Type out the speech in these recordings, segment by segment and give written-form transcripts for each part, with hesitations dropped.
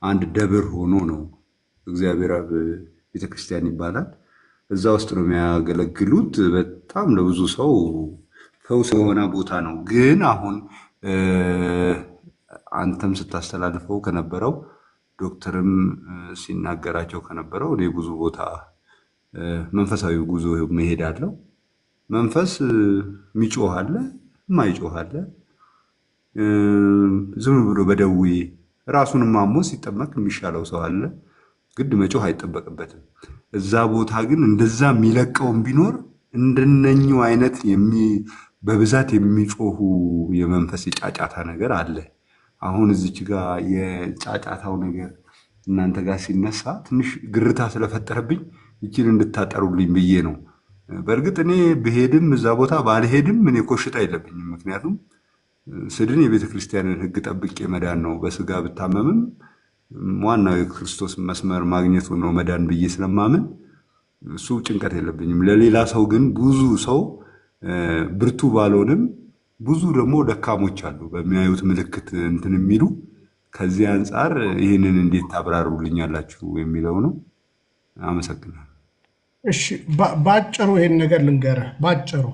አንድ ደብር ሆኖ ነው። እግዚአብሔር አብ ቤተክርስቲያን ይባላል። እዛ ውስጥ ነው የሚያገለግሉት። በጣም ለብዙ ሰው ፈውስ የሆነ ቦታ ነው። ግን አሁን አንተም ስታስተላልፈው ከነበረው ዶክተርም ሲናገራቸው ከነበረው እኔ ብዙ ቦታ መንፈሳዊ ጉዞ መሄድ አለው። መንፈስ የሚጮህ አለ፣ የማይጮህ አለ። ዝም ብሎ በደዌ ራሱንም አሞ ሲጠመቅ የሚሻለው ሰው አለ። ግድ መጮህ አይጠበቅበትም። እዛ ቦታ ግን እንደዛ የሚለቀውም ቢኖር እንደነኙ አይነት በብዛት የሚጮሁ የመንፈስ የጫጫታ ነገር አለ። አሁን እዚች ጋር የጫጫታው ነገር እናንተ ጋር ሲነሳ ትንሽ ግርታ ስለፈጠረብኝ ይችን እንድታጠሩልኝ ብዬ ነው። በእርግጥ እኔ ብሄድም እዛ ቦታ ባልሄድም እኔ ኮሽታ የለብኝም። ምክንያቱም ስድን የቤተ ክርስቲያንን ሕግ ጠብቄ መዳን ነው። በስጋ ብታመምም ዋናው የክርስቶስ መስመር ማግኘቱ ነው መዳን ብዬ ስለማምን እሱ ጭንቀት የለብኝም። ለሌላ ሰው ግን ብዙ ሰው ብርቱ ባልሆንም ብዙ ደግሞ ደካሞች አሉ በሚያዩት ምልክት እንትን የሚሉ። ከዚህ አንጻር ይህንን እንዴት ታብራሩልኛላችሁ የሚለው ነው። አመሰግናለሁ። እሺ፣ ባጭሩ ይሄን ነገር ልንገርህ። ባጭሩ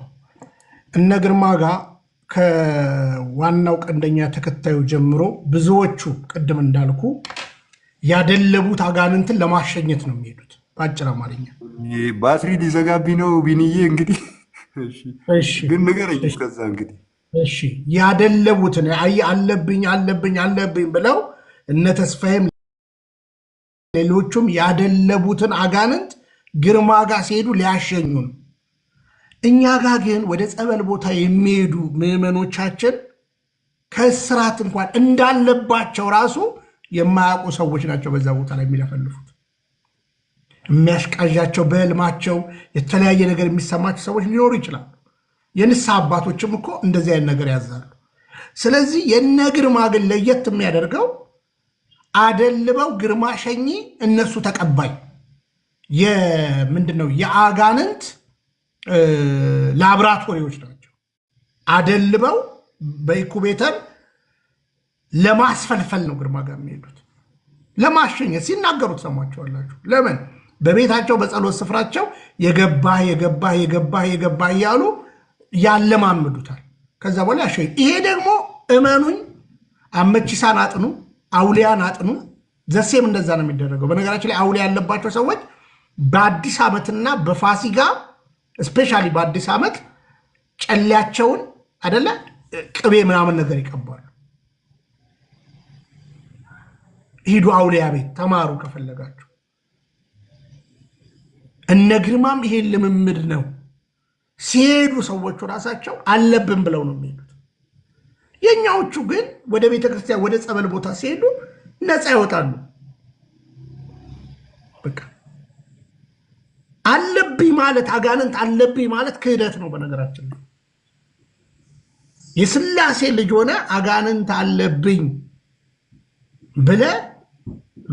እነ ግርማ ጋር ከዋናው ቀንደኛ ተከታዩ ጀምሮ ብዙዎቹ ቅድም እንዳልኩ ያደለቡት አጋንንትን ለማሸኘት ነው የሚሄዱት። በአጭር አማርኛ ባትሪ ሊዘጋብኝ ነው ቢንዬ። እንግዲህ ግን ንገረኝ ከዛ እንግዲህ እሺ፣ ያደለቡትን አለብኝ አለብኝ አለብኝ ብለው እነ ተስፋዬም ሌሎቹም ያደለቡትን አጋንንት ግርማ ጋር ሲሄዱ ሊያሸኙ ነው። እኛ ጋር ግን ወደ ጸበል ቦታ የሚሄዱ ምዕመኖቻችን ከስራት እንኳን እንዳለባቸው ራሱ የማያውቁ ሰዎች ናቸው። በዛ ቦታ ላይ የሚለፈልፉት የሚያሽቃዣቸው በህልማቸው የተለያየ ነገር የሚሰማቸው ሰዎች ሊኖሩ ይችላሉ። የንስሐ አባቶችም እኮ እንደዚህ አይነት ነገር ያዛሉ። ስለዚህ የነ ግርማ ግን ለየት የሚያደርገው አደልበው ግርማ ሸኚ፣ እነሱ ተቀባይ ምንድነው የአጋንንት ላብራቶሪዎች ናቸው። አደልበው በኢኩቤተር ለማስፈልፈል ነው ግርማ ጋር የሚሄዱት። ለማሸኘት ሲናገሩት ሰማቸዋላችሁ። ለምን በቤታቸው በጸሎት ስፍራቸው የገባህ የገባህ የገባህ የገባህ እያሉ ያለማምዱታል። ከዛ በኋላ ያሸኝ። ይሄ ደግሞ እመኑኝ አመቺሳን አጥኑ፣ አውሊያን አጥኑ። ዘሴም እንደዛ ነው የሚደረገው። በነገራችን ላይ አውሊያ ያለባቸው ሰዎች በአዲስ ዓመትና በፋሲጋ ስፔሻሊ በአዲስ ዓመት ጨሌያቸውን አደለ ቅቤ ምናምን ነገር ይቀባሉ። ሂዱ አውሊያ ቤት ተማሩ ከፈለጋችሁ። እነ ግርማም ይሄን ልምምድ ነው። ሲሄዱ ሰዎቹ ራሳቸው አለብን ብለው ነው የሚሄዱት። የኛዎቹ ግን ወደ ቤተክርስቲያን ወደ ጸበል ቦታ ሲሄዱ ነፃ ይወጣሉ። በቃ አለብኝ ማለት አጋንንት አለብኝ ማለት ክህደት ነው። በነገራችን ላይ የሥላሴ ልጅ ሆነ አጋንንት አለብኝ ብለ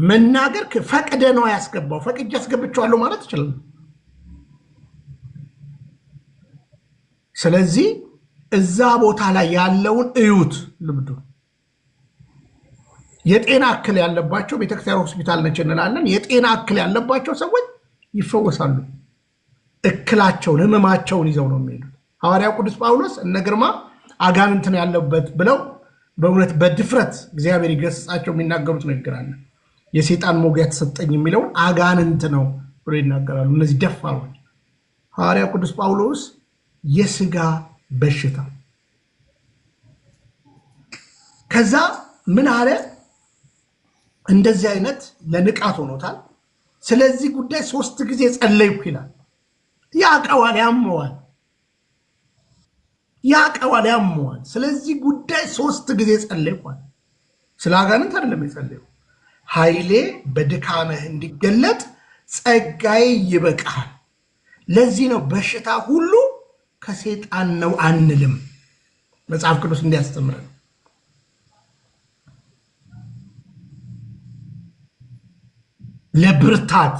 መናገር ፈቅደ ነው ያስገባው። ፈቅጄ አስገብቼዋለሁ ማለት ይችላል። ስለዚህ እዛ ቦታ ላይ ያለውን እዩት። ልምዱ የጤና እክል ያለባቸው ቤተክርስቲያን ሆስፒታል ነች እንላለን። የጤና እክል ያለባቸው ሰዎች ይፈወሳሉ። እክላቸውን ህመማቸውን ይዘው ነው የሚሄዱት። ሐዋርያው ቅዱስ ጳውሎስ እነ ግርማ አጋንንት ነው ያለበት ብለው በእውነት በድፍረት እግዚአብሔር ይገስጻቸው የሚናገሩት ነገር አለ። የሰይጣን ሞገስ ተሰጠኝ የሚለውን አጋንንት ነው ብሎ ይናገራሉ እነዚህ ደፋሮች። ሐዋርያው ቅዱስ ጳውሎስ የስጋ በሽታ ከዛ ምን አለ? እንደዚህ አይነት ለንቃት ሆኖታል። ስለዚህ ጉዳይ 3 ጊዜ ጸለይኩ ይላል። ያቀዋል፣ ያመዋል። ስለዚህ ጉዳይ 3 ጊዜ ጸለይኳል። ስለ አጋንንት አይደለም የጸለየው። ኃይሌ በድካምህ እንዲገለጥ ጸጋዬ ይበቃል። ለዚህ ነው በሽታ ሁሉ ከሰይጣን ነው አንልም። መጽሐፍ ቅዱስ እንዲያስተምረን ለብርታት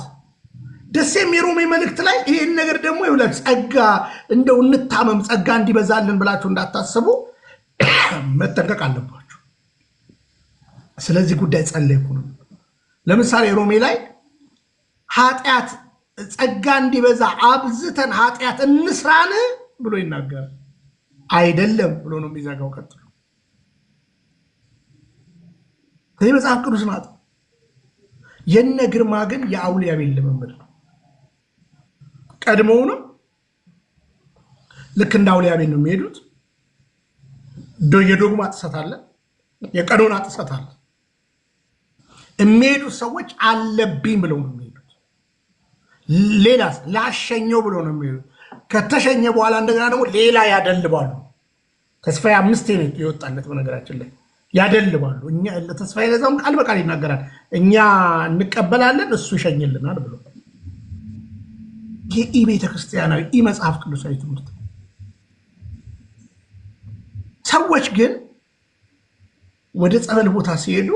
ደስ የሚሮሜ መልእክት ላይ ይህን ነገር ደግሞ ይውላል። ጸጋ እንደው እንታመም ጸጋ እንዲበዛልን ብላችሁ እንዳታስቡ መጠንቀቅ አለባችሁ። ስለዚህ ጉዳይ ጸለይኩ ነው። ለምሳሌ ሮሜ ላይ ኃጢአት ጸጋ እንዲበዛ አብዝተን ኃጢአት እንስራን ብሎ ይናገራል። አይደለም ብሎ ነው የሚዘጋው። ቀጥሎ ከዚህ መጽሐፍ ቅዱስ ናት። የነ ግርማ ግን የአውሊያቤል ልምምድ ነው። ቀድሞውንም ልክ እንደ አውሊያቤል ነው የሚሄዱት። የዶግማ ጥሰት አለ፣ የቀኖና ጥሰት አለ። የሚሄዱት ሰዎች አለብኝ ብለው ነው የሚሄዱት። ሌላስ ላሸኘው ብሎ ነው የሚሄዱት። ከተሸኘ በኋላ እንደገና ደግሞ ሌላ ያደልባሉ። ተስፋዬ 5 የወጣለት በነገራችን ላይ ያደልባሉ። እኛ ለተስፋዬ ለዛም ቃል በቃል ይናገራል። እኛ እንቀበላለን እሱ ይሸኝልናል ብሎ ይህ ቤተክርስቲያናዊ መጽሐፍ ቅዱሳዊ ትምህርት። ሰዎች ግን ወደ ጸበል ቦታ ሲሄዱ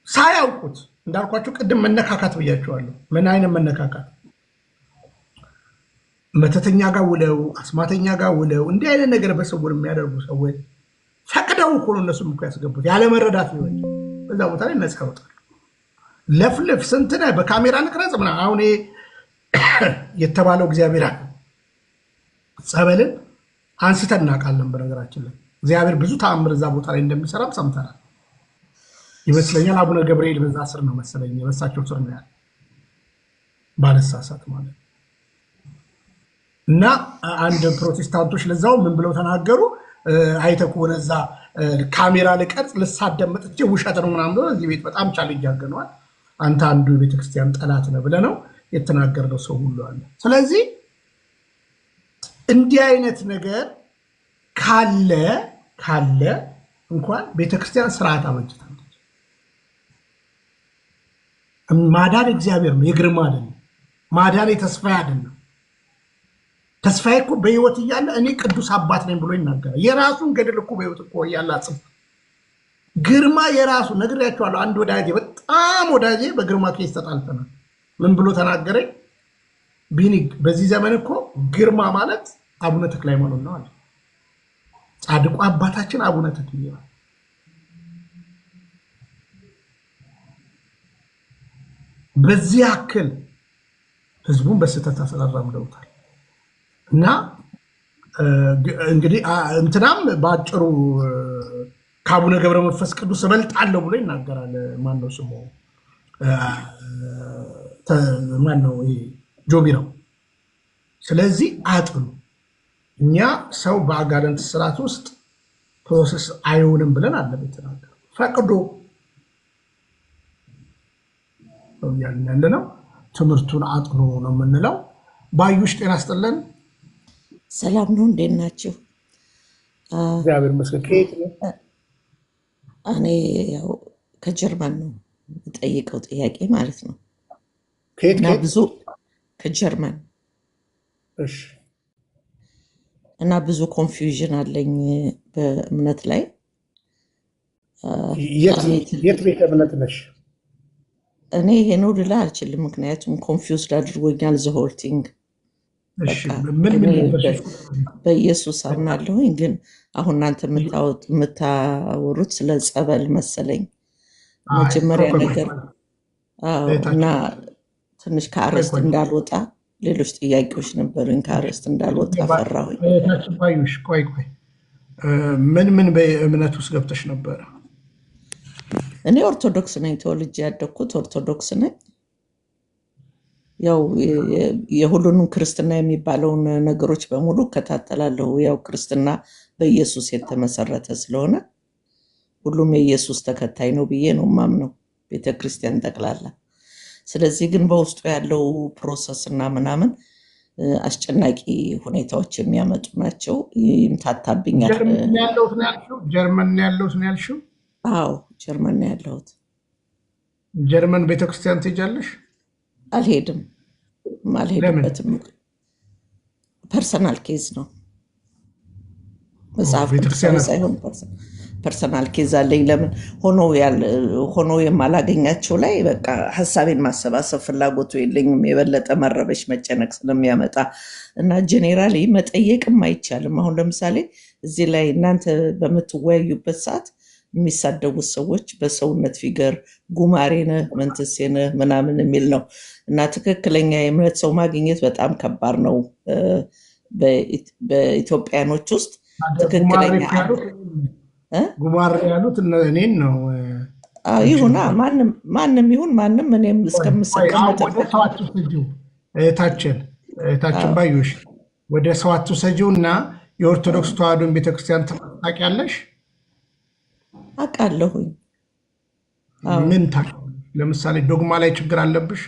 ሳያውቁት እንዳልኳቸው ቅድም መነካካት ብያቸዋለሁ። ምን አይነት መነካካት? መተተኛ ጋር ውለው አስማተኛ ጋር ውለው እንዲህ አይነት ነገር በሰውር የሚያደርጉ ሰዎች ፈቅደው እኮ ነው እነሱም እኮ ያስገቡት። ያለመረዳት ሊሆን በዛ ቦታ ላይ ነፃ ያወጣሉ። ለፍልፍ ስንት ነህ በካሜራ ልቅረጽ ምናምን። አሁን የተባለው እግዚአብሔር ጸበልን አንስተን እናውቃለን። በነገራችን ላይ እግዚአብሔር ብዙ ተአምር እዛ ቦታ ላይ እንደሚሰራም ሰምተናል ይመስለኛል። አቡነ ገብርኤል በዛ ስር ነው መሰለኝ፣ የበሳቸው ስር ነው ያለ ባለሳሳት ማለት እና አንድ ፕሮቴስታንቶች ለዛው ምን ብለው ተናገሩ? አይተህ ከሆነ እዛ ካሜራ ልቀርጽ ልሳደብ መጥቼ ውሸት ነው ምናምን ብሎ እዚህ ቤት በጣም ቻሌንጅ አድርገነዋል። አንተ አንዱ የቤተክርስቲያን ጠላት ነህ ብለህ ነው የተናገርነው ሰው ሁሉ አለ። ስለዚህ እንዲህ አይነት ነገር ካለ እንኳን ቤተክርስቲያን ስርዓት አበጅታለች። ማዳን እግዚአብሔር ነው፣ የግርማ አይደለም። ማዳን የተስፋዬ አይደለም። ተስፋዬ እኮ በህይወት እያለ እኔ ቅዱስ አባት ነኝ ብሎ ይናገራል። የራሱን ገድል እኮ በህይወት እኮ እያለ አጽፍ ግርማ የራሱ ነግሬያቸዋለሁ። አንድ ወዳጄ በጣም ወዳጄ በግርማ ኬስ ተጣልተናል። ምን ብሎ ተናገረኝ? ቢኒ በዚህ ዘመን እኮ ግርማ ማለት አቡነ ተክለ ሃይማኖት ነው አለ። ጻድቁ አባታችን አቡነ ተክለ ሃይማኖት በዚህ ያክል ህዝቡን በስተት አስራራምደውታል። እና እንግዲህ እንትናም በአጭሩ ከአቡነ ገብረ መንፈስ ቅዱስ እበልጣለሁ ብሎ ይናገራል። ማነው ስሙ? ማነው? ጆቢራው። ስለዚህ አጥኑ። እኛ ሰው በአጋንንት ስርዓት ውስጥ ፕሮሰስ አይሆንም ብለን አለም የተናገረው ፈቅዶ ያለ ነው። ትምህርቱን አጥኑ ነው የምንለው። ባዩሽ ጤና ይስጥልን። ሰላም ነው፣ እንዴት ናችሁ? እግዚአብሔር ይመስገን። ከየት ነው? እኔ ያው ከጀርመን ነው የምጠይቀው ጥያቄ ማለት ነው። እና ብዙ ከጀርመን እሺ። እና ብዙ ኮንፊውዥን አለኝ በእምነት ላይ። የት ቤተ እምነት ነሽ? እኔ ይሄ ነው ልላ አልችልም፣ ምክንያቱም ኮንፊውዝድ አድርጎኛል ዘሆልቲንግ። በኢየሱስ አምናለሁኝ፣ ግን አሁን እናንተ የምታወሩት ስለ ጸበል መሰለኝ መጀመሪያ ነገር እና ትንሽ ከአረስት እንዳልወጣ ሌሎች ጥያቄዎች ነበሩኝ። ከአረስት እንዳልወጣ ፈራሁኝ። ባዩሽ ቆይ ምን በእምነት ውስጥ ገብተሽ ነበረ? እኔ ኦርቶዶክስ ነኝ፣ ተወልጄ ያደግኩት ኦርቶዶክስ ነኝ። ያው የሁሉንም ክርስትና የሚባለውን ነገሮች በሙሉ እከታተላለሁ። ያው ክርስትና በኢየሱስ የተመሰረተ ስለሆነ ሁሉም የኢየሱስ ተከታይ ነው ብዬ ነው ማምነው፣ ቤተክርስቲያን ጠቅላላ። ስለዚህ ግን በውስጡ ያለው ፕሮሰስ እና ምናምን አስጨናቂ ሁኔታዎች የሚያመጡ ናቸው። ይምታታብኛል። ጀርመን ያለሁት ነው ያልሽው? አዎ ጀርመን ነው ያለሁት። ጀርመን ቤተክርስቲያን ትሄጃለሽ? አልሄድም፣ አልሄድበትም። ፐርሰናል ኬዝ ነው፣ መጽሐፍ ሳይሆን ፐርሰናል ኬዝ አለኝ። ለምን ሆኖ የማላገኛቸው ላይ በቃ ሀሳቤን ማሰባሰብ ፍላጎቱ የለኝም። የበለጠ መረበሽ መጨነቅ ስለሚያመጣ እና ጄኔራሊ መጠየቅም አይቻልም። አሁን ለምሳሌ እዚህ ላይ እናንተ በምትወያዩበት ሰዓት የሚሳደቡት ሰዎች በሰውነት ፊገር ጉማሬ ነህ መንትሴ ነህ ምናምን የሚል ነው እና ትክክለኛ የእምነት ሰው ማግኘት በጣም ከባድ ነው። በኢትዮጵያኖች ውስጥ ትክክለኛ ጉማሬ ያሉት እኔን ነው። ይሁና ማንም ይሁን ማንም እኔም እስከምሰቀም እህታችን ባዩሽ ወደ ሰው አትውሰጂው እና የኦርቶዶክስ ተዋሕዶን ቤተክርስቲያን ታውቂያለሽ? አውቃለሁኝ። ምን ታውቂያለሽ? ለምሳሌ ዶግማ ላይ ችግር አለብሽ?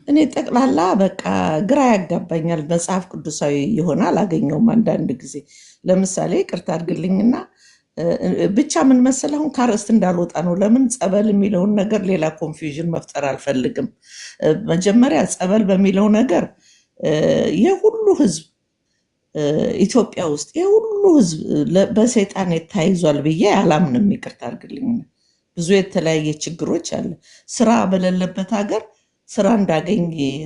እኔ ጠቅላላ በቃ ግራ ያጋባኛል። መጽሐፍ ቅዱሳዊ የሆነ አላገኘውም። አንዳንድ ጊዜ ለምሳሌ ይቅርታ አድርግልኝና ብቻ ምን መሰለህ አሁን ከአርዕስት እንዳልወጣ ነው። ለምን ጸበል የሚለውን ነገር ሌላ ኮንፊውዥን መፍጠር አልፈልግም። መጀመሪያ ጸበል በሚለው ነገር የሁሉ ህዝብ ኢትዮጵያ ውስጥ የሁሉ ህዝብ በሰይጣን ተይዟል ብዬ አላምንም። ይቅርታ አድርግልኝ። ብዙ የተለያየ ችግሮች አለ። ስራ በሌለበት ሀገር ስራ እንዳገኝ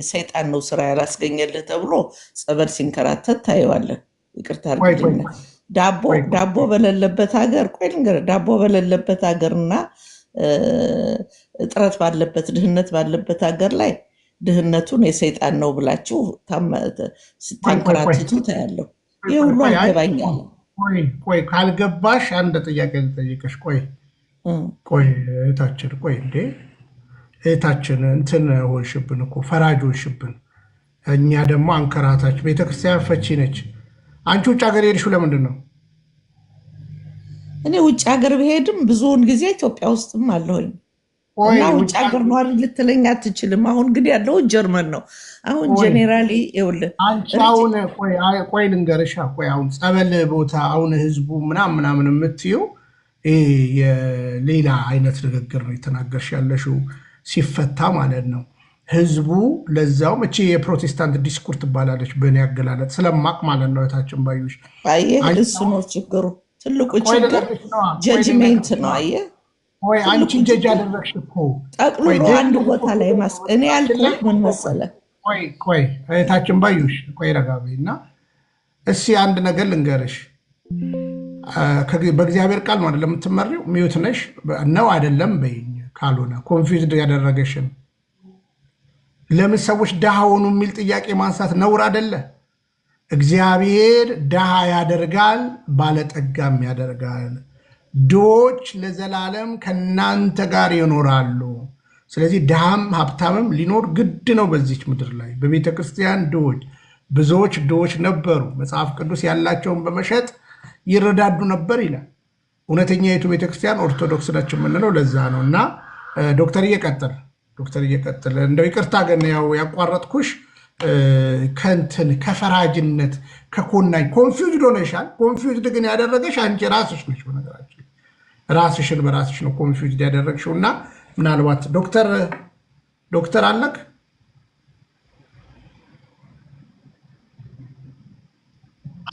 ሰይጣን ነው ስራ ያላስገኘልህ ተብሎ ጸበል ሲንከራተት ታየዋለህ። ይቅርታ አድርግልኝ። ዳቦ በሌለበት ሀገር ቆይ ልንገርህ፣ ዳቦ በሌለበት ሀገርና እጥረት ባለበት ድህነት ባለበት ሀገር ላይ ድህነቱን የሰይጣን ነው ብላችሁ ስታንከራትቱ ታያለሁ። ይህ ሁሉ አይገባኛል። ቆይ ካልገባሽ አንድ ጥያቄ ልጠይቅሽ። ቆይ እህታችን፣ ቆይ እንዴ እህታችን እንትን ሆንሽብን እኮ ፈራጅ ሆንሽብን። እኛ ደግሞ አንከራታች። ቤተክርስቲያን ፈቺ ነች። አንቺ ውጭ ሀገር ሄድሽው ለምንድን ነው? እኔ ውጭ ሀገር ብሄድም ብዙውን ጊዜ ኢትዮጵያ ውስጥም አለሁኝ እና ውጭ ሀገር ነዋሪ ልትለኝ አትችልም። አሁን ግን ያለው ጀርመን ነው። አሁን ጄኔራሊ ይኸውልህ አሁን ቆይ ልንገርሻ። ቆይ አሁን ጸበል ቦታ አሁን ህዝቡ ምናምን የምትይው የሌላ አይነት ንግግር ነው የተናገርሽ ያለሽው ሲፈታ ማለት ነው። ህዝቡ ለዛው መቼ የፕሮቴስታንት ዲስኩር ትባላለች በእኔ አገላለጥ ስለማቅ ማለት ነው። እህታችን ባዩሽ አየህ፣ እሱ ነው ችግሩ። ትልቁ ችግር ጀጅሜንት ነው። አየህ ወይ አንቺ ጀጅ አደረግሽ እኮ ጠቅልሎ አንድ ቦታ ላይ እኔ ያልኩት ምን መሰለህ? ቆይ እህታችን ባዩሽ ቆይ ረጋ በይ እና እስኪ አንድ ነገር ልንገርሽ። በእግዚአብሔር ቃል ነው አይደለም የምትመሪው? ሚዩት ነሽ ነው አይደለም በይኝ። ካልሆነ ኮንፊውዝድ ያደረገሽን ለምን ሰዎች ድሃ ሆኑ የሚል ጥያቄ ማንሳት ነውር አይደለ? እግዚአብሔር ድሃ ያደርጋል፣ ባለጠጋም ያደርጋል። ድሆች ለዘላለም ከናንተ ጋር ይኖራሉ። ስለዚህ ድሃም ሀብታምም ሊኖር ግድ ነው በዚች ምድር ላይ። በቤተ ክርስቲያን ድሆች ብዙዎች ድሆች ነበሩ። መጽሐፍ ቅዱስ ያላቸውን በመሸጥ ይረዳዱ ነበር ይላል። እውነተኛ የቱ ቤተክርስቲያን ኦርቶዶክስ ነች የምንለው ለዛ ነው። እና ዶክተር እየቀጥል እንደው ይቅርታ ግን ያው ያቋረጥኩሽ ከንትን ከፈራጅነት ከኮናኝ ኮንፊውዝድ ሆነሻል። ኮንፊውዝድ ግን ያደረገሽ አንቺ ራስሽ ነሽ። በነገራችን ራስሽን በራስሽ ነው ኮንፊውዝድ ያደረግሽው። እና ምናልባት ዶክተር አለክ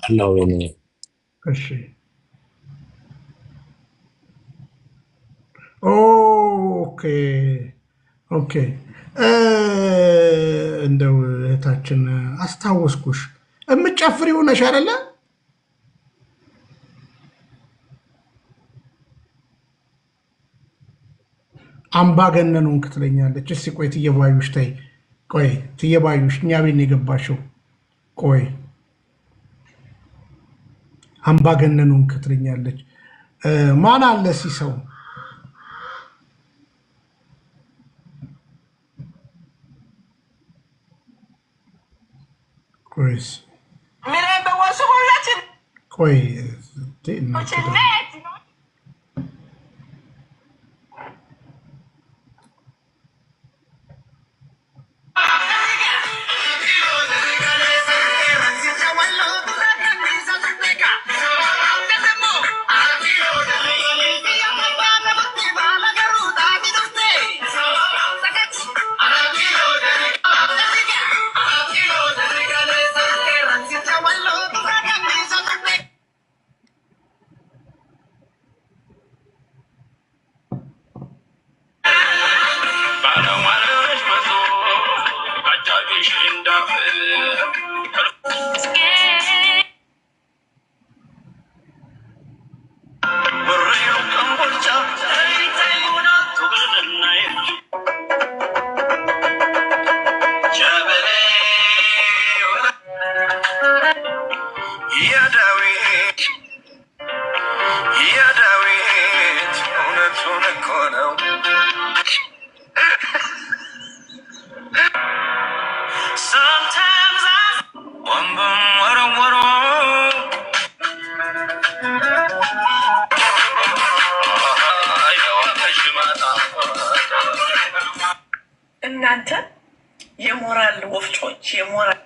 አለው እኔ እሺ ኦኬ እንደው እህታችን አስታወስኩሽ። የምትጨፍሪ ሆነሽ አይደለ? አምባገነኑን ክትለኛለች። እስኪ ቆይ ትየባዩሽ ተይ። ቆይ ትየባዩሽ እኛ ቤት ነው የገባሽው። ቆይ አምባገነኑን ክትለኛለች። ማን አለ እስኪ ሰው ቆይ እናንተ የሞራል ወፍጮች የሞራል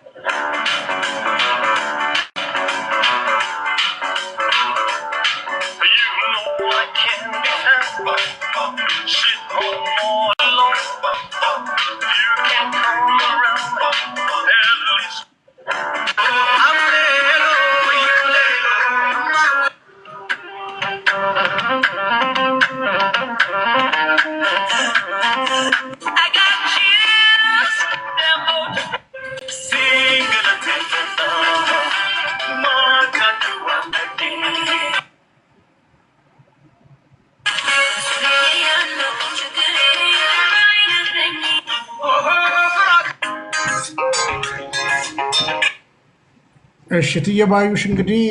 እሺ እትዬ ባዩሽ እንግዲህ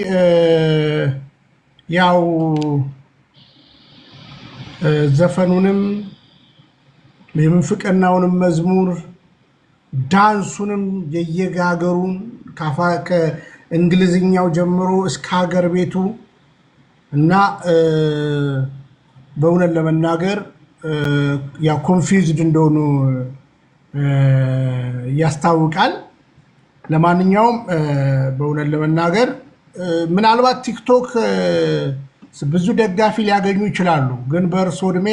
ያው ዘፈኑንም የምንፍቅናውንም መዝሙር ዳንሱንም የየጋገሩን ከእንግሊዝኛው ጀምሮ እስከ ሀገር ቤቱ እና በእውነት ለመናገር ያ ኮንፊውዝድ እንደሆኑ ያስታውቃል። ለማንኛውም በእውነት ለመናገር ምናልባት ቲክቶክ ብዙ ደጋፊ ሊያገኙ ይችላሉ፣ ግን በእርሶ እድሜ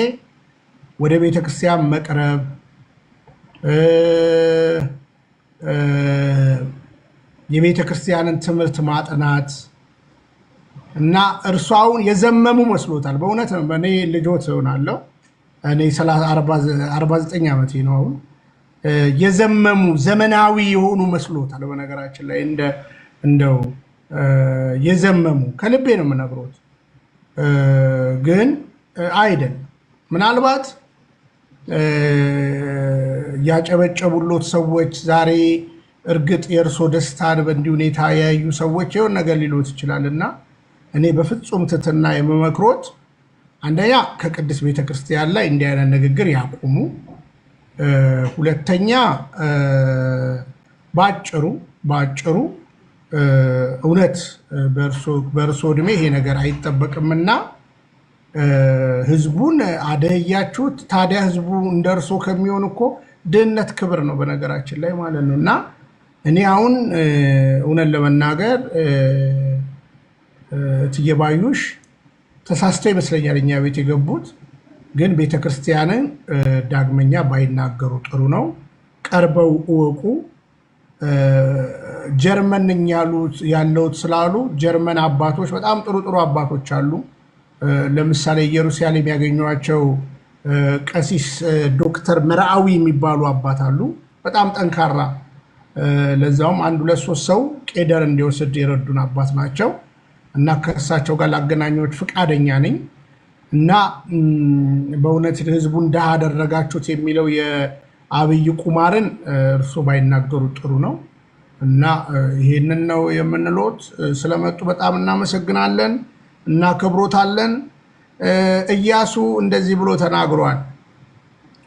ወደ ቤተክርስቲያን መቅረብ የቤተክርስቲያንን ትምህርት ማጥናት እና እርሱ አሁን የዘመሙ መስሎታል። በእውነት ነው። እኔ ልጆት ሆናለሁ። እኔ 49 ዓመቴ ነው አሁን። የዘመሙ ዘመናዊ የሆኑ መስሎታል። በነገራችን ላይ እንደው የዘመሙ ከልቤ ነው የምነግሮት፣ ግን አይደለም። ምናልባት ያጨበጨቡሎት ሰዎች ዛሬ እርግጥ የእርሶ ደስታን በእንዲህ ሁኔታ ያዩ ሰዎች የሆነ ነገር ሊሎት ይችላል እና እኔ በፍጹም ትትና የምመክሮት አንደኛ ከቅድስት ቤተክርስቲያን ላይ እንዲህ አይነት ንግግር ያቁሙ። ሁለተኛ ባጭሩ እውነት በእርሶ እድሜ ይሄ ነገር አይጠበቅምና ህዝቡን አደያችሁት። ታዲያ ህዝቡ እንደርሶ ከሚሆን እኮ ድህነት ክብር ነው በነገራችን ላይ ማለት ነው። እና እኔ አሁን እውነት ለመናገር እትዬ ባዩሽ ተሳስተው ይመስለኛል እኛ ቤት የገቡት። ግን ቤተክርስቲያንን ዳግመኛ ባይናገሩ ጥሩ ነው። ቀርበው እወቁ። ጀርመን ነኝ ያለሁት ስላሉ ጀርመን አባቶች በጣም ጥሩ አባቶች አሉ። ለምሳሌ ኢየሩሳሌም ያገኟቸው ቀሲስ ዶክተር መርአዊ የሚባሉ አባት አሉ። በጣም ጠንካራ፣ ለዛውም 1-2-3 ሰው ቄደር እንዲወስድ የረዱን አባት ናቸው እና ከእሳቸው ጋር ላገናኞች ፈቃደኛ ነኝ። እና በእውነት ህዝቡን ድሃ አደረጋችሁት የሚለው የአብይ ቁማርን እርሶ ባይናገሩ ጥሩ ነው። እና ይሄንን ነው የምንሎት። ስለመጡ በጣም እናመሰግናለን፣ እናከብሮታለን። ኢያሱ እንደዚህ ብሎ ተናግሯል።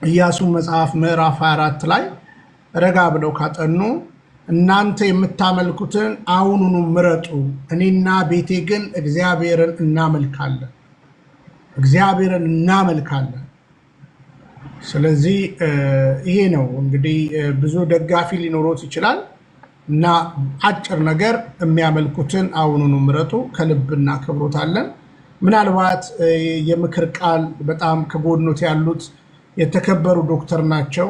ኢያሱ መጽሐፍ ምዕራፍ 24 ላይ ረጋ ብለው ካጠኑ እናንተ የምታመልኩትን አሁኑኑ ምረጡ፣ እኔና ቤቴ ግን እግዚአብሔርን እናመልካለን። ስለዚህ ይሄ ነው እንግዲህ። ብዙ ደጋፊ ሊኖሮት ይችላል እና አጭር ነገር የሚያመልኩትን አሁኑኑ ምረጡ። ከልብ እናከብሮታለን። ምናልባት የምክር ቃል በጣም ከጎኖት ያሉት የተከበሩ ዶክተር ናቸው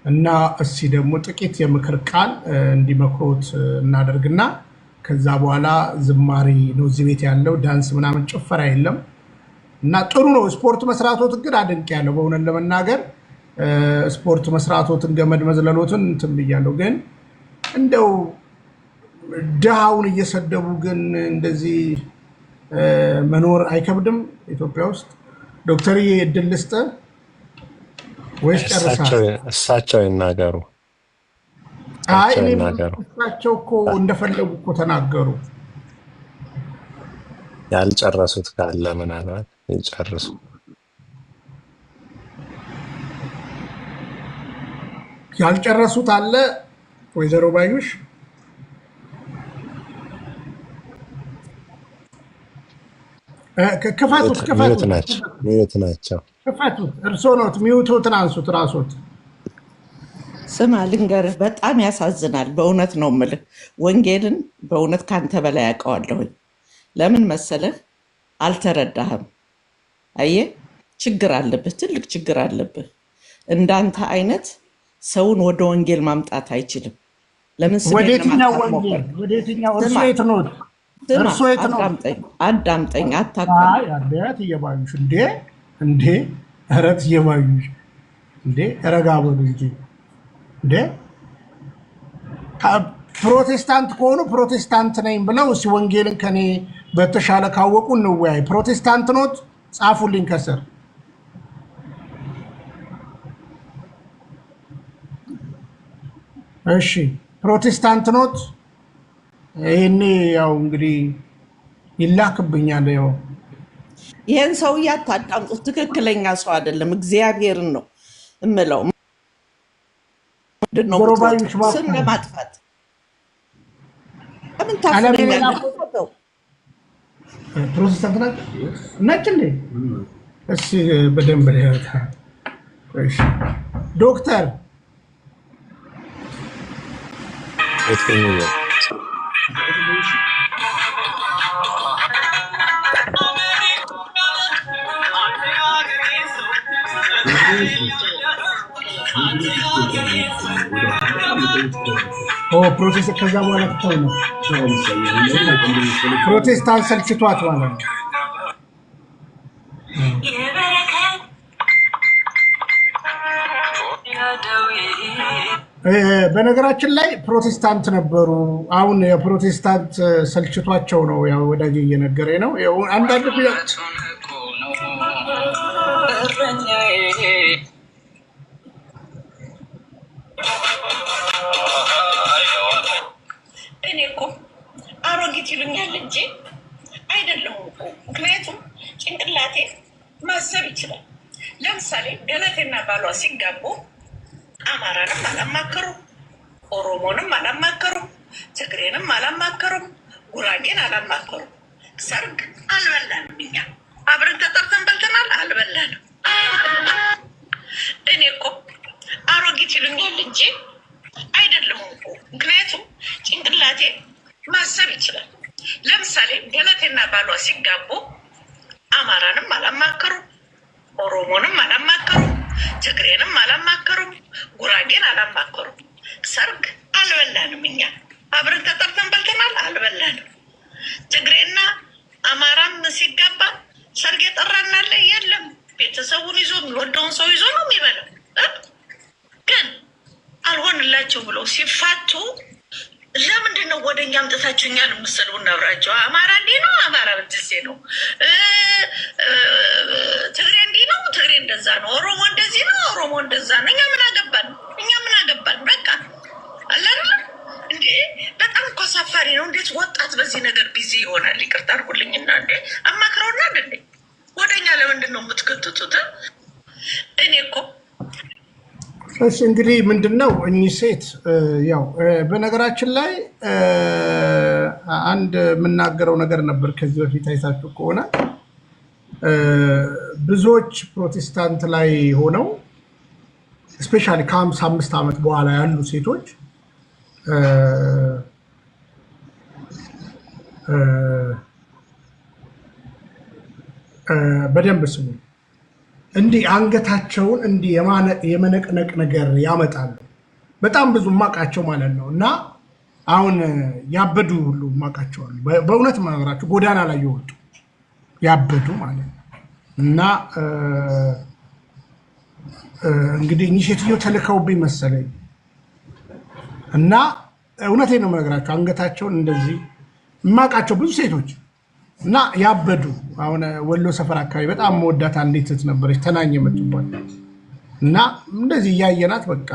እና እስቲ ደግሞ ጥቂት የምክር ቃል እንዲመክሮት እናደርግና ከዛ በኋላ ዝማሬ ነው እዚህ ቤት ያለው፣ ዳንስ ምናምን ጭፈራ የለም እና ጥሩ ነው። ስፖርት መስራቶትን ግን አድንቅ ያለው በእውነት ለመናገር ስፖርት መስራቶትን ገመድ መዝለሎትን እንትን ብያለሁ። ግን እንደው ድሃውን እየሰደቡ ግን እንደዚህ መኖር አይከብድም ኢትዮጵያ ውስጥ? ዶክተርዬ እድል ልስጥ ወይስ ጨርሳለሁ? እሳቸው ይናገሩ። አይ እሳቸው እኮ እንደፈለጉ እኮ ተናገሩ። ያልጨረሱት ካለ ምናልባት ይጨርሱ። ያልጨረሱት አለ ወይዘሮ ባዩሽ? ክፈቱት ሚዩት ክፈቱት ናቸው። ክፈቱት። እርስዎ ኖት ሚዩቱትን አንሱት ራስዎት። ስማ ልንገርህ፣ በጣም ያሳዝናል። በእውነት ነው የምልህ፣ ወንጌልን በእውነት ካንተ በላይ ያውቀዋለሁኝ። ለምን መሰለህ? አልተረዳህም። አየህ፣ ችግር አለብህ፣ ትልቅ ችግር አለብህ። እንዳንተ አይነት ሰውን ወደ ወንጌል ማምጣት አይችልም። ለምን ወደ የትኛው ወንጌል? ወደ የትኛው? እርስዎ የት ኖት? እርስዎ የት ኖት? አዳምጠኝ። አታውቅም። አይ አቤት እየባዩሽ እንዴ ኧረ እየባዩሽ እንዴ ረጋ በሉ እንጂ እንዴ። ፕሮቴስታንት ከሆኑ ፕሮቴስታንት ነኝ ብለው እስኪ ወንጌልን ከኔ በተሻለ ካወቁ እንወያይ። ፕሮቴስታንት ኖት? ጻፉልኝ ከስር። እሺ ፕሮቴስታንት ኖት? ይሄኔ ያው እንግዲህ ይላክብኛል። ያው ይህን ሰውዬ አታዳምጡት። ትክክለኛ ሰው አይደለም። እግዚአብሔርን ነው እምለው። ምንድነው ስም ለማጥፋት ምን ታፍነኛለህ? ፕሮቴስታንት ናቸው ነጭ እንዴ? እሺ በደንብ ያታ። እሺ ዶክተር ፕሮቴስታንት ከዛ በኋላ ተው ነው ፕሮቴስታንት ሰልችቷት ማለት ነው። በነገራችን ላይ ፕሮቴስታንት ነበሩ። አሁን የፕሮቴስታንት ሰልችቷቸው ነው። ያው ወዳጅ እየነገረኝ ነው። አንዳንድ እኔ እኮ አሮጊት ይሉኛል እንጂ አይደለሁም እኮ። ምክንያቱም ጭንቅላቴ ማሰብ ይችላል። ለምሳሌ ገለቴና ባሏ ሲጋቡ አማራንም አላማከሩም፣ ኦሮሞንም አላማከሩም፣ ትግሬንም አላማከሩም፣ ጉራጌን አላማከሩም። ሰርግ አልበላንም። እኛ አብረን ተጠርተን በልተናል፣ አልበላንም። እኔ እኮ አሮጊት ይሉኛል እንጂ አይደለሁም እኮ። ምክንያቱም ጭንቅላቴ ማሰብ ይችላል። ለምሳሌ ገለቴና ባሏ ሲጋቡ አማራንም አላማከሩም፣ ኦሮሞንም አላማከሩም፣ ትግሬንም አላማከሩም፣ ጉራጌን አላማከሩም። ሰርግ አልበላንም። እኛ አብረን ተጠርተን በልተናል፣ አልበላንም። ትግሬና አማራም ሲጋባ ሰርግ የጠራናለ የለም። ቤተሰቡን ይዞ የሚወደውን ሰው ይዞ ነው የሚበላው። ግን አልሆንላቸው ብለው ሲፋቱ ለምንድን ነው ወደ እኛ አምጥታችሁ እኛን የምትሰድቡ? እናብራቸው። አማራ እንዲህ ነው፣ አማራ ብትሴ ነው፣ ትግሬ እንዲህ ነው፣ ትግሬ እንደዛ ነው፣ ኦሮሞ እንደዚህ ነው፣ ኦሮሞ እንደዛ ነው። እኛ ምን አገባን? በቃ አላለ እንዴ። በጣም እኮ አሳፋሪ ነው። እንዴት ወጣት በዚህ ነገር ቢዚ ይሆናል? ይቅርታ አድርጉልኝና እንዴ አማክረውና እንዴ ወደ እኛ ለምንድን ነው የምትከትቱት? እኔ እኮ እሺ እንግዲህ ምንድነው እኚህ ሴት ያው በነገራችን ላይ አንድ የምናገረው ነገር ነበር ከዚህ በፊት አይታችሁ ከሆነ ብዙዎች ፕሮቴስታንት ላይ ሆነው ስፔሻሊ ከ55 ዓመት በኋላ ያሉ ሴቶች በደንብ ስሙ። እንዲህ አንገታቸውን እንዲህ የመነቅነቅ ነገር ያመጣሉ። በጣም ብዙ ማቃቸው ማለት ነው። እና አሁን ያበዱ ሁሉ ማቃቸዋል። በእውነት ማግራቸው ጎዳና ላይ ይወጡ ያበዱ ማለት ነው። እና እንግዲህ እኚህ ሴትዮ ተልከውብኝ መሰለኝ። እና እውነቴን ነው የምነግራቸው አንገታቸውን እንደዚህ ማቃቸው ብዙ ሴቶች እና ያበዱ። አሁን ወሎ ሰፈር አካባቢ በጣም መወዳት አንዲት እህት ነበረች ተናኝ የመጡባት እና እንደዚህ እያየናት በቃ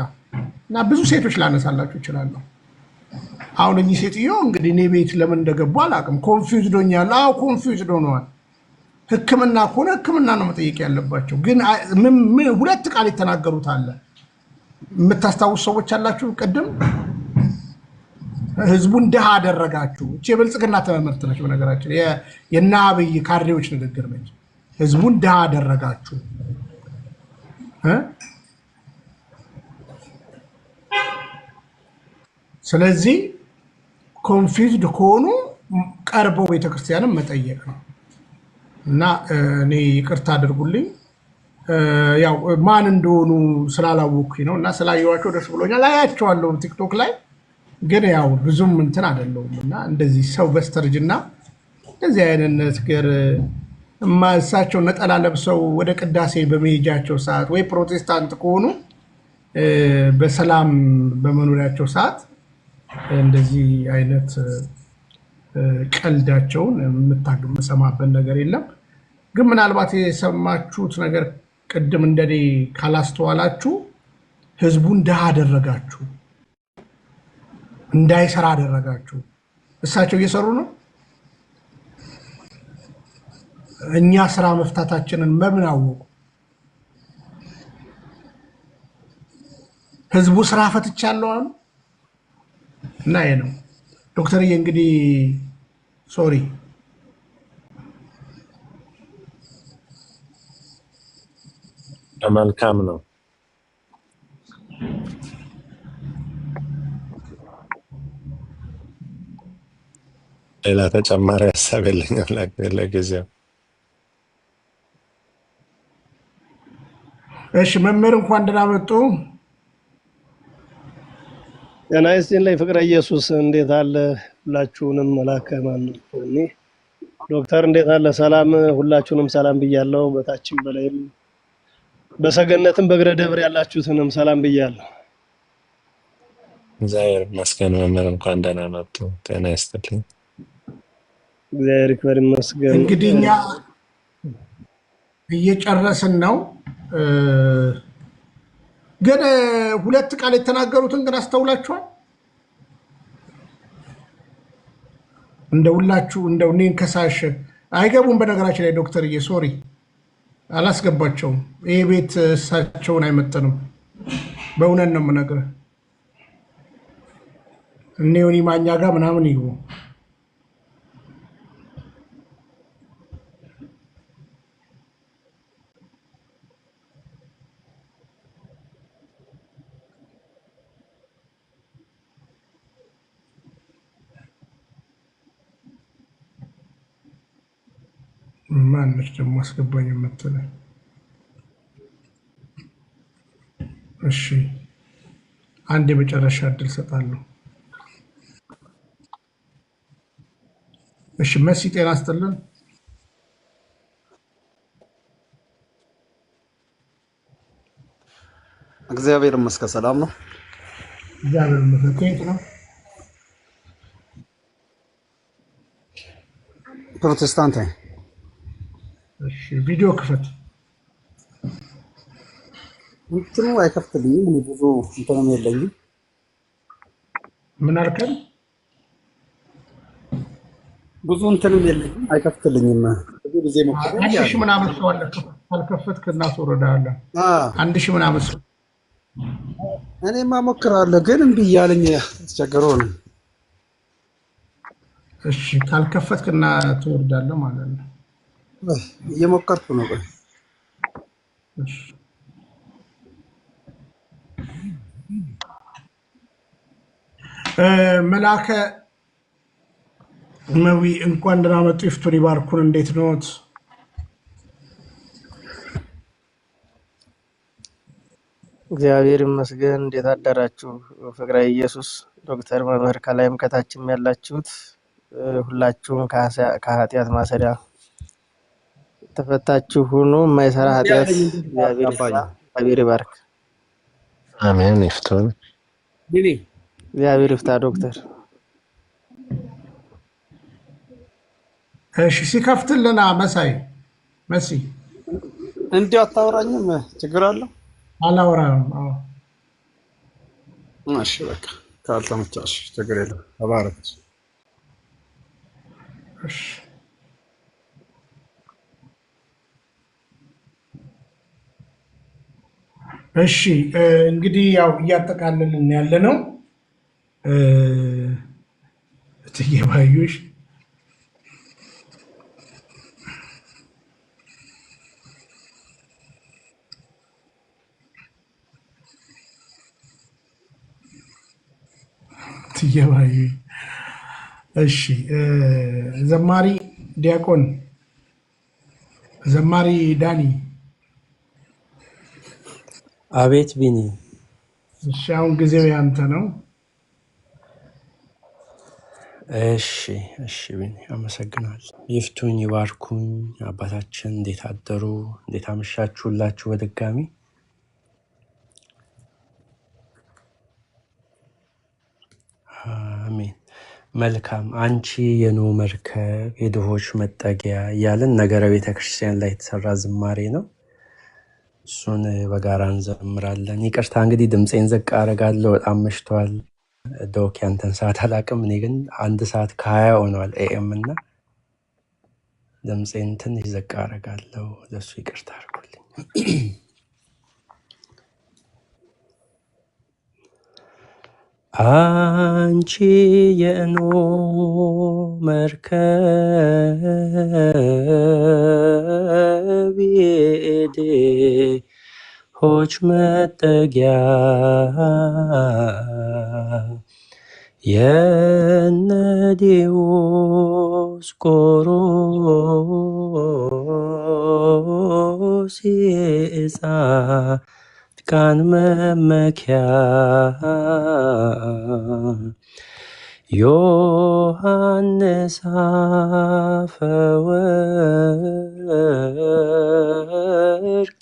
እና ብዙ ሴቶች ላነሳላችሁ እችላለሁ። አሁን እኚህ ሴትዮ እንግዲህ እኔ ቤት ለምን እንደገቡ አላውቅም። ኮንፊውዝድ ሆኛል። አዎ ኮንፊውዝድ ሆነዋል። ሕክምና ከሆነ ሕክምና ነው መጠየቅ ያለባቸው። ግን ሁለት ቃል የተናገሩት አለ። የምታስታውሱ ሰዎች አላችሁ? ቅድም ህዝቡን ድሃ አደረጋችሁ። እቺ የብልጽግና ትምህርት ነች። በነገራችን የእነ አብይ ካድሬዎች ንግግር ነች። ህዝቡን ድሃ አደረጋችሁ። ስለዚህ ኮንፊውዝድ ከሆኑ ቀርበው ቤተክርስቲያንም መጠየቅ ነው። እና እኔ ይቅርታ አድርጉልኝ ያው ማን እንደሆኑ ስላላወኩኝ ነው። እና ስላየኋቸው ደስ ብሎኛል። አያቸዋለሁ ቲክቶክ ላይ ግን ያው ብዙም እንትን አይደለሁም። እና እንደዚህ ሰው በስተርጅና እንደዚህ አይነት ነገር እሳቸው ነጠላ ለብሰው ወደ ቅዳሴ በመሄጃቸው ሰዓት ወይ ፕሮቴስታንት ከሆኑ በሰላም በመኖሪያቸው ሰዓት እንደዚህ አይነት ቀልዳቸውን የምሰማበት ነገር የለም። ግን ምናልባት የሰማችሁት ነገር ቅድም እንደኔ ካላስተዋላችሁ ህዝቡን ድሃ አደረጋችሁ፣ እንዳይሰራ አደረጋችሁ። እሳቸው እየሰሩ ነው። እኛ ስራ መፍታታችንን በምን አወቁ? ህዝቡ ስራ ፈትቻለሁ አሉ እና ይሄ ነው ዶክተርዬ። እንግዲህ ሶሪ መልካም ነው። ሌላ ተጨማሪ ሀሳብ የለኝም ለጊዜው። እሺ መምህር እንኳን ደህና መጡ። ጤና ይስጥልኝ ፍቅረ ኢየሱስ እንዴት አለ? ሁላችሁንም መላከ ማን ዶክተር እንዴት አለ? ሰላም ሁላችሁንም ሰላም ብያለሁ። በታችም በላይም በሰገነትም በእግረ ደብር ያላችሁትንም ሰላም ብያለሁ። እግዚአብሔር ይመስገን። መምህር እንኳን ደህና መጡ። ጤና ይስጥልኝ። እግዚአብሔር ይክበር ይመስገን። እንግዲህ እኛ እየጨረስን ነው። ግን ሁለት ቃል የተናገሩትን ግን አስተውላችኋል? እንደውላችሁ እንደው እኔን ከሳሽ አይገቡም። በነገራችን ላይ ዶክተርዬ ሶሪ አላስገባቸውም። ይሄ ቤት እሳቸውን አይመጥንም። በእውነት ነው የምነግርህ። እኔ ዮኒ ማኛ ጋር ምናምን ይግቡ። ማነች ደግሞ አስገባኝ የምትለኝ? እሺ አንድ የመጨረሻ እድል ሰጣለሁ። እሺ መሲ ጤና ይስጥልን። እግዚአብሔር ይመስገን ሰላም ነው። እግዚአብሔር ይመስገን። ከየት ነው? ፕሮቴስታንት ነኝ። እሺ ቪዲዮ ክፈት። እንትኑ አይከፍትልኝም። እኔ ብዙ እንትንም የለኝም። ምን አልከኝ? ብዙ እንትንም የለኝም፣ አይከፍትልኝም። ብዙ ጊዜ ሞክሬ አንድ ሺህ ምናምን ሰው አለ። ካልከፈትክ እናስወርድሃለን። አንድ ሺህ ምናምን ሰው እኔማ ሞክራለሁ፣ ግን እምቢ እያለኝ ተቸገረው ነው። እሺ ካልከፈትክ እና ትወርዳለህ ማለት ነው። እየሞከርኩ ነው። ቆይ እሺ መላከ መዊ እንኳን ደህና መጡ። ይፍቱን ይባርኩን። እንዴት ነዎት? እግዚአብሔር ይመስገን። እንዴት አደራችሁ? ፍቅረ ኢየሱስ ዶክተር መምህር ከላይም ከታችም ያላችሁት ሁላችሁም ከኃጢአት ማሰሪያ ተፈታችሁ ሁኑ። የማይሰራ ኃጢአት እግዚአብሔር ይባርክ። አሜን። ይፍቱን። እግዚአብሔር ይፍታ ዶክተር። እሺ ሲከፍትልና መሳይ መሲ እንዲያው አታወራኝም? ችግር አለው? አላወራም። አዎ እሺ በቃ ካልተመቻሽ ችግር የለም። ተባረክ። እሺ እሺ እንግዲህ ያው እያጠቃለልን ያለ ነው። ትየባዩሽ ትየባዩሽ እሺ ዘማሪ ዲያቆን ዘማሪ ዳኒ አቤት ቢኒ። እሺ አሁን ጊዜው ያንተ ነው። እሺ ቢኒ አመሰግናለሁ። ይፍቱኝ ይባርኩኝ። አባታችን እንዴት አደሩ? እንዴት አመሻችሁላችሁ? በድጋሚ አሜን። መልካም። አንቺ የኖህ መርከብ የድሆች መጠጊያ እያልን ነገረ ቤተክርስቲያን ላይ የተሰራ ዝማሬ ነው። እሱን በጋራ እንዘምራለን። ይቅርታ እንግዲህ ድምፄን ዝቅ አደርጋለሁ፣ በጣም መሽቷል። ዶክ ያንተን ሰዓት አላውቅም፣ እኔ ግን 1 ሰዓት ከ20 ሆኗል ኤኤም እና ድምፄን ትንሽ ዝቅ አደርጋለሁ። ለሱ ይቅርታ አድርጉልኝ። አንቺ የኖህ መርከብ የድሆች መጠጊያ የነ ዲዮስቆሮስ የጻድቃን መመኪያ ዮሐንስ አፈወርቅ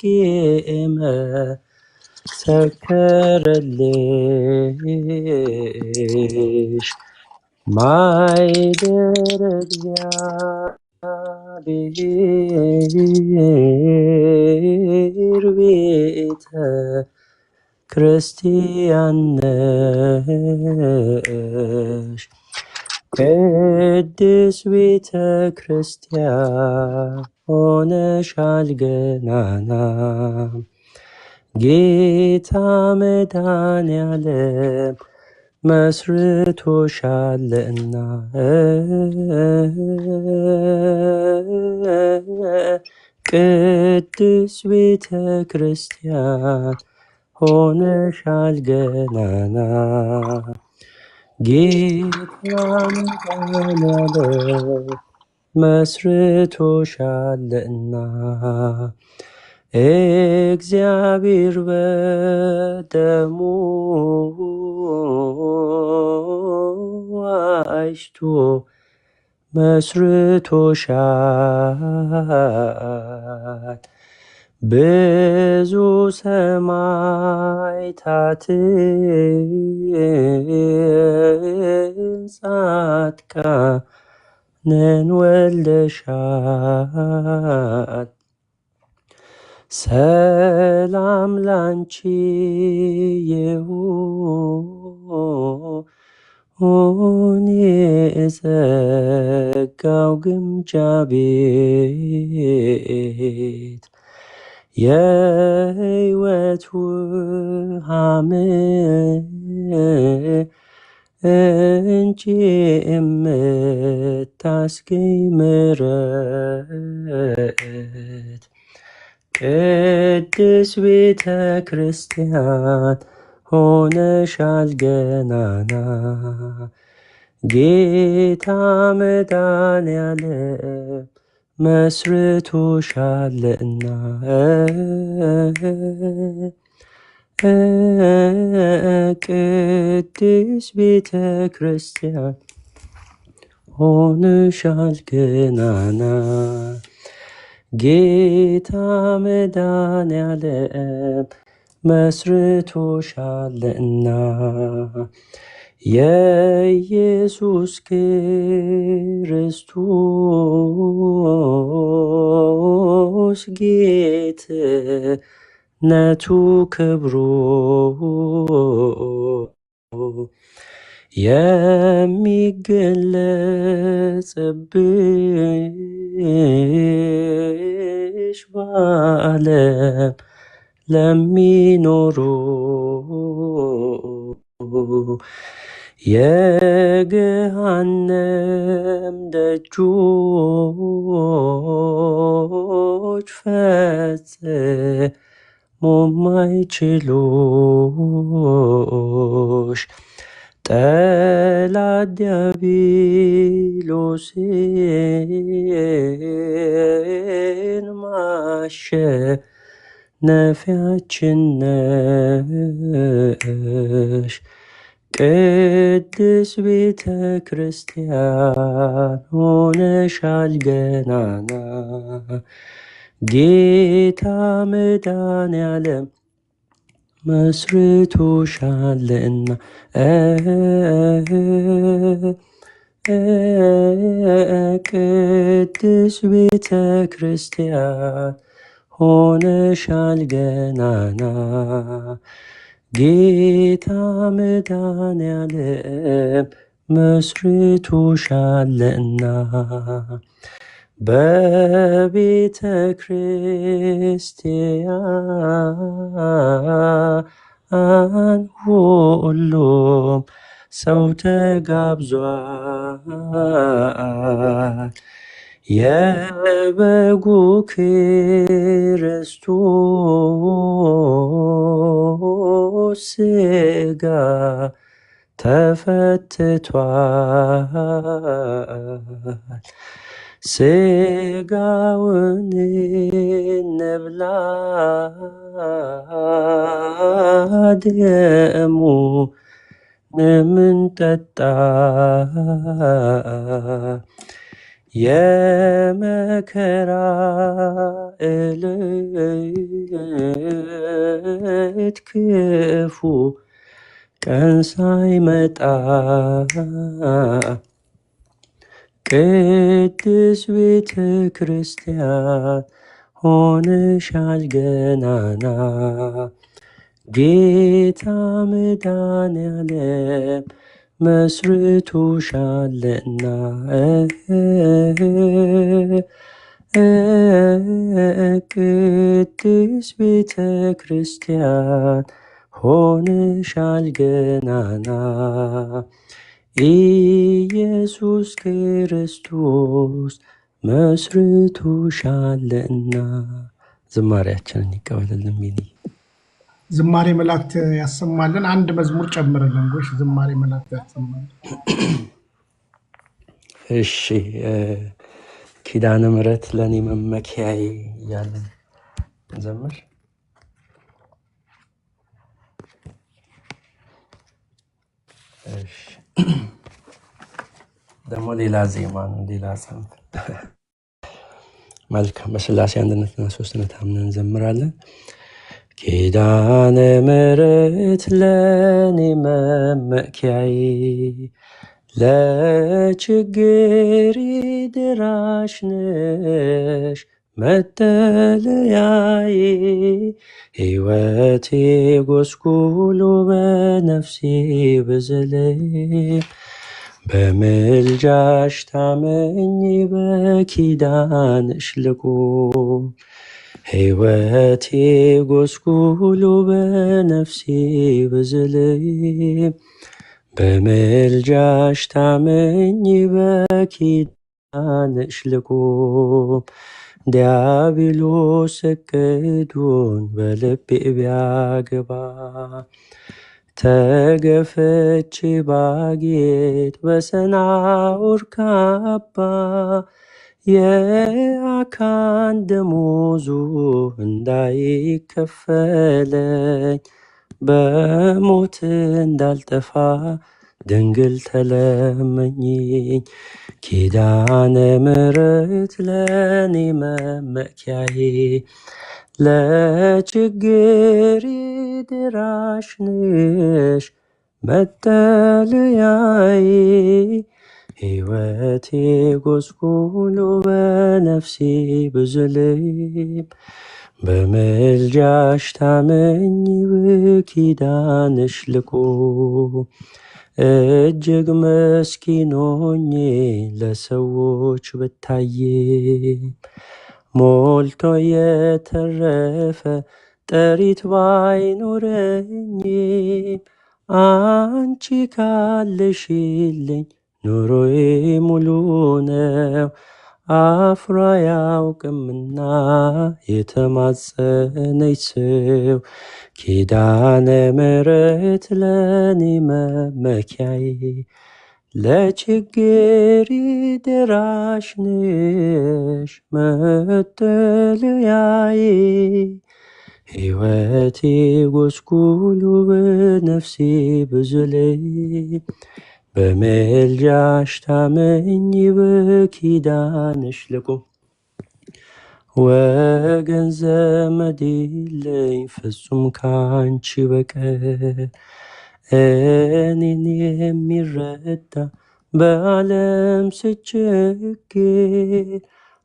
የመሰከረልሽ ማይደረ እግዚአብሔር ቤተ ክርስቲያን ነሽ። ቅድስ ቤተ ክርስቲያን ሆነሻል ገናና ጌታ መድኃኔዓለም መስርቶሻልና ቅድስ ቤተ ክርስቲያን ሆነሻል ገናና ጌታ መድኃኔዓለም መስርቶሻልና እግዚአብሔር በደሙ ዋጅቶ መስርቶሻል። ብዙ ሰማዕታትን ጻድቃንን ወልደሻል። ሰላም ላንቺ ይሁን የጸጋው ግምጃ ቤት የሕይወት ውሃ ምንጭ የምታስገኝ ምሕረት ቅድስ ቤተ ክርስቲያን ሆነሻል ገናና ጌታ መድኃኔዓለም መስርቶሻልና ቅድስ ቤተ ክርስቲያን ሆነሻል ገናና ጌታ መድኃኔዓለም መስርቶሻልና የኢየሱስ ክርስቶስ ጌትነቱ ክብሩ የሚገለጽብሽ በዓለም ለሚኖሩ የገሃነም ደጆች ፈጽሞ ማይችሉሽ ጠላት ዲያብሎስን ማሸነፊያችን ነሽ። ቅድስ ቤተ ክርስቲያን ሆነሻል ገናና ጌታ መድኃኔዓለም መስርቶሻልና ቅድስ ቤተ ክርስቲያን ሆነሻል ገናና ጌታ መድኃኔዓለም መስርቶሻልና በቤተ ክርስቲያን ሁሉም ሰው ተጋብዟል። የበጉ ክርስቶስ ሥጋ ተፈትቷል። ሥጋውን እንብላ ደሙንም እንጠጣ የመከራ ዕለት ክፉ ቀን ሳይመጣ ቅድስ ቤተ ክርስቲያን ሆነሻል ገናና ጌታ መድኃኔዓለም መስርቶሻልና ቅድስ ቤተ ክርስቲያን ሆነሻል ገናና ኢየሱስ ክርስቶስ መስርቶሻልና። ዝማሬያችንን ይቀበልልን። ሚኒ ዝማሬ መላእክት ያሰማልን። አንድ መዝሙር ጨምርልን ጎሽ። ዝማሬ መላእክት ያሰማልን። እሺ ኪዳነ ምሕረት ለእኔ መመኪያዬ እያለን ዘምር። ደግሞ ሌላ ዜማ ነው፣ ሌላ ጽንፍ። መልካም። በሥላሴ አንድነትና ሦስትነት አምነን እንዘምራለን። ኪዳነ ምሕረት ለእኔ መመኪያዬ ለችግሬ ደራሽ ነሽ መጠለያዬ ሕይወቴ ጎስቁሎ በነፍሴ ብዝልም በምልጃሽ ታመኝ በኪዳንሽ ልቁም። ሕይወቴ ጎስቁሎ በነፍሴ ብዝልም በምልጃሽ ታመኝ በኪዳንሽ ልቁም። ዲያብሎስ እቅዱን በልቤ ቢያገባ ተገፍቼ ባጌጥ በሰናዖር ካባ የአካን ደሞዙ እንዳይከፈለኝ በሞት እንዳልጠፋ ድንግል ተለመኝኝ። ኪዳነ ምሕረት ለእኔ መመኪያዬ ለችግሬ ደራሽ ነሽ መጠለያዬ ሕይወቴ ጎስቁሎ በነፍሴ ብዝልም በምልጃሽ ታመኝ በኪዳንሽ ልቁም። እጅግ መስኪን ሆኜ ለሰዎች ብታይም ሞልቶ የተረፈ ጥሪት ባይኖረኝም አንቺ ካለሽልኝ ኑሮዬ ሙሉ ነው። አፍራ ያውቅምና የተማጸነች ሰው ኪዳነ ምሕረት ለኔ መመኪያዬ ለችግሬ ደራሽ ነሽ መጠለያዬ ሕይወቴ ጎስቁሉ በነፍሴ ብዝል በምልጃሽ ታመኝ በኪዳንሽ ልቁም ወገን ዘመድ የለኝ ፍጹም ካንቺ በቀር እኔን የሚረዳ በዓለም ስቸገር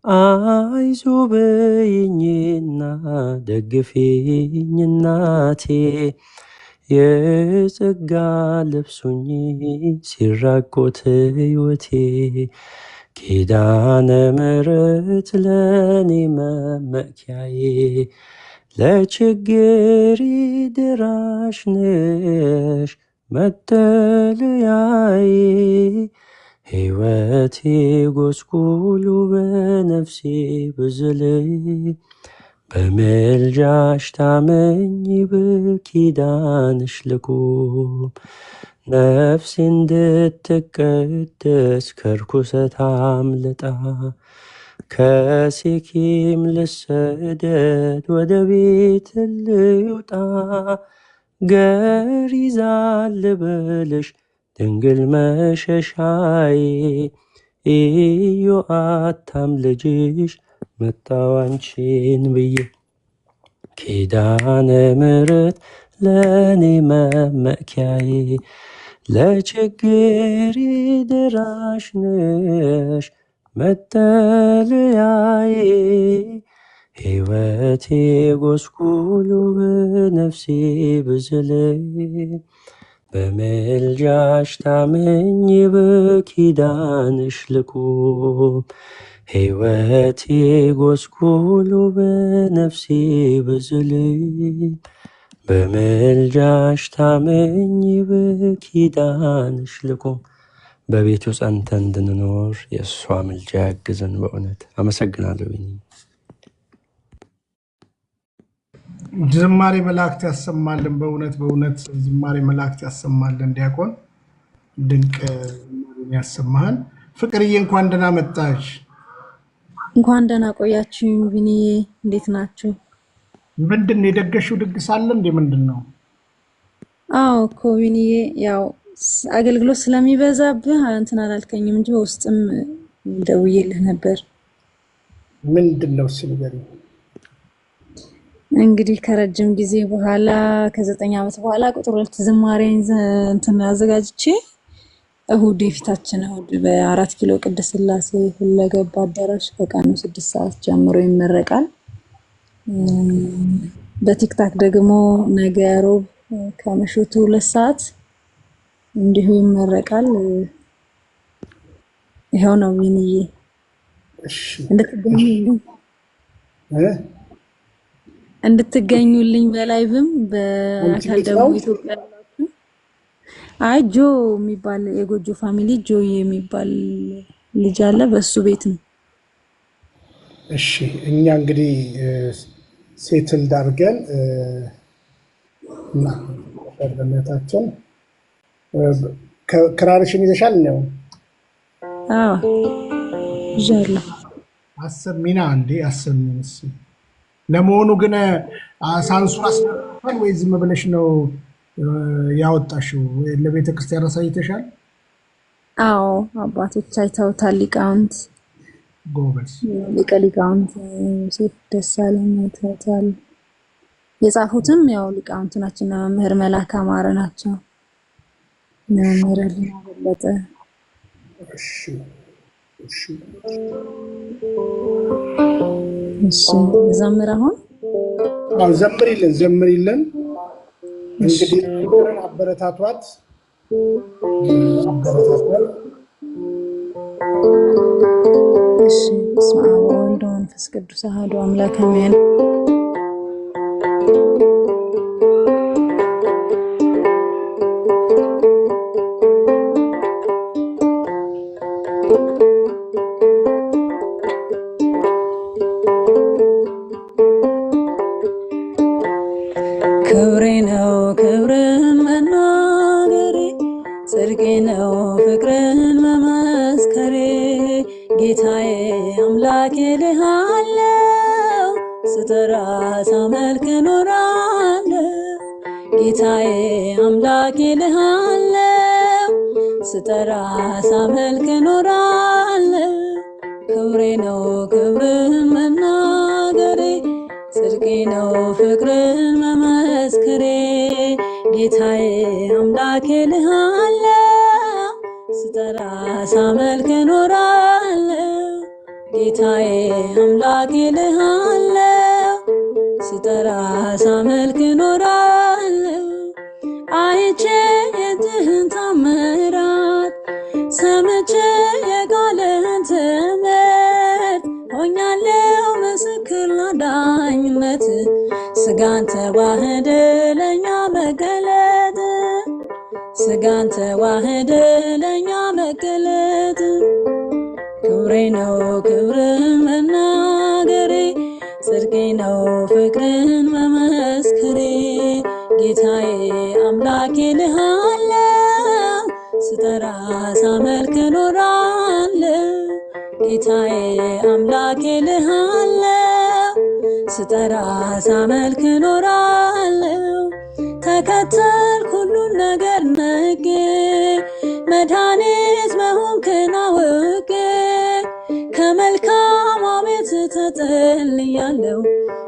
አይዞ በይኝና ደግፊኝ እናቴ የጸጋ ልብሱኝ ሲራቆት ሕይወቴ ኪዳነ ምሕረት ለኔ መመኪያዬ ለችግሬ ደራሽ ነሽ መጠለያዬ ሕይወቴ ጎስቁሉ በነፍሴ ብዝል በምልጃሽ ታመኝ በኪዳንሽ ልቁም ነፍሴ እንድትቀደስ ከርኩሰት አምልጣ ከሴኬም ልሰደድ ወደ ቤት ልውጣ ገሪዛን ልበልሽ ድንግል መሸሻዬ ኢዮአታም ልጅሽ መጣሁ አንቺን ብዬ ኪዳነ ምሕረት ለኔ መመኪያዬ ለችግሬ ደራሽ ነሽ መጠለያዬ ሕይወቴ ጎስቁሉ በነፍሴ ብዝል በምልጃሽ ታመኝ በኪዳንሽ ልቁም ሕይወቴ ጎስቁሉ በነፍሴ ብዝል በምልጃሽ ታመኝ በኪዳንሽ ልቁም በቤቱ ጸንተን እንድንኖር የእሷ ምልጃ ያግዘን። በእውነት አመሰግናለሁ። ዝማሬ መላእክት ያሰማልን። በእውነት ዝማሬ መላእክት ያሰማልን። ዲያቆን ድንቅ ዝማሬን ያሰማህን። ፍቅርዬ እንኳን ደህና መጣሽ። እንኳን ደህና ቆያችሁ። ቢኒዬ እንዴት ናችሁ? ምንድን ነው የደገሽው ድግስ አለ እንዴ? ምንድን ነው? አዎ እኮ ቢኒዬ ያው አገልግሎት ስለሚበዛብህ እንትን አላልከኝም እንጂ በውስጥም ደውዬልህ ነበር። ምንድን ነው ሲልገሪ? እንግዲህ ከረጅም ጊዜ በኋላ ከ9 ዓመት በኋላ ቁጥር 2 ዝማሬን እንትን አዘጋጅቼ እሁድ የፊታችን እሁድ በ4 ኪሎ ቅድስት ሥላሴ ሁለገብ አዳራሽ ከቀኑ 6 ሰዓት ጀምሮ ይመረቃል። በቲክታክ ደግሞ ነገ ሮብ ከምሽቱ 2 ሰዓት እንዲሁ ይመረቃል። ይሄው ነው ቢኒዬ። እሺ እንድትገኙልኝ በላይቭም በአካል ደግሞ ኢትዮጵያ ያላችሁ አይ ጆ የሚባል የጎጆ ፋሚሊ ጆ የሚባል ልጅ አለ፣ በሱ ቤት ነው። እሺ እኛ እንግዲህ ሴትል ዳርገን እና በእናታችን ክራርሽን ይዘሻል ነው? አዎ ይዣለሁ። አሰሚና እንዴ አሰሚንስ። ለመሆኑ ግን ሳንሱር አስደርጓል ወይ ዝም ብለሽ ነው ያወጣሽው? ለቤተ ክርስቲያን አሳይተሻል? አዎ አባቶች አይተውታል። ሊቃውንት ጎበዝ ሊቀ ሊቃውንት ዮሴፍ ደሳለኝ አይተውታል። የጻፉትም ያው ሊቃውንት ናቸው እና መምህር መላክ አማረ ናቸው። መምህር ሊና በለጠ። እሺ ዘምር። አሁን ዘምሪልን። እንግዲህ አበረታቷት። እሺ በስመ አብ ወወልድ ወመንፈስ ቅዱስ አሐዱ አምላክ አሜን። ክብሬ ነው ክብርን መናገሬ ጽድቄ ነው ፍቅርን መመስከሬ ጌታዬ አምላኬ ልሃለው ስጠራ ሳመልክ ኖራለሁ ጌታዬ አምላኬ ልሃለው ስጠራ ሳመልክ ኖራለሁ ክብሬ ነው ክብርን መናገሬ ጽድቄ ነው ፍቅርን መመስከሬ ጌታዬ አምላኬ ልሃለው ስጠራ ሳመልክ ኖራለሁ ጌታዬ አምላኬ ልሃለው ስጠራ ሳመልክ ኖራለሁ አይቼ የእጅህን ታምራት ሰምቼ የቃልህን ትምህርት ሆኛለሁ ምስክር ላዳኝነት ስጋን ተዋህደ ለኛ መገለጥ ስጋን ተዋህደ ለኛ መገለጥ ክብሬ ነው ክብርን መናገሬ ጽድቄ ነው ፍቅርን መመስከሬ ጌታዬ አምላኬ ልሃለው ስጠራ ሳመልክ ኖራለሁ ጌታዬ አምላኬ ልሃለው ስጠራ ሳመልክ ኖራለሁ ተከተልኩ ሁሉን ነገር ነቄ መድኃኒት መሆንክን አውቄ ከመልካም ቤት ተጠልያለሁ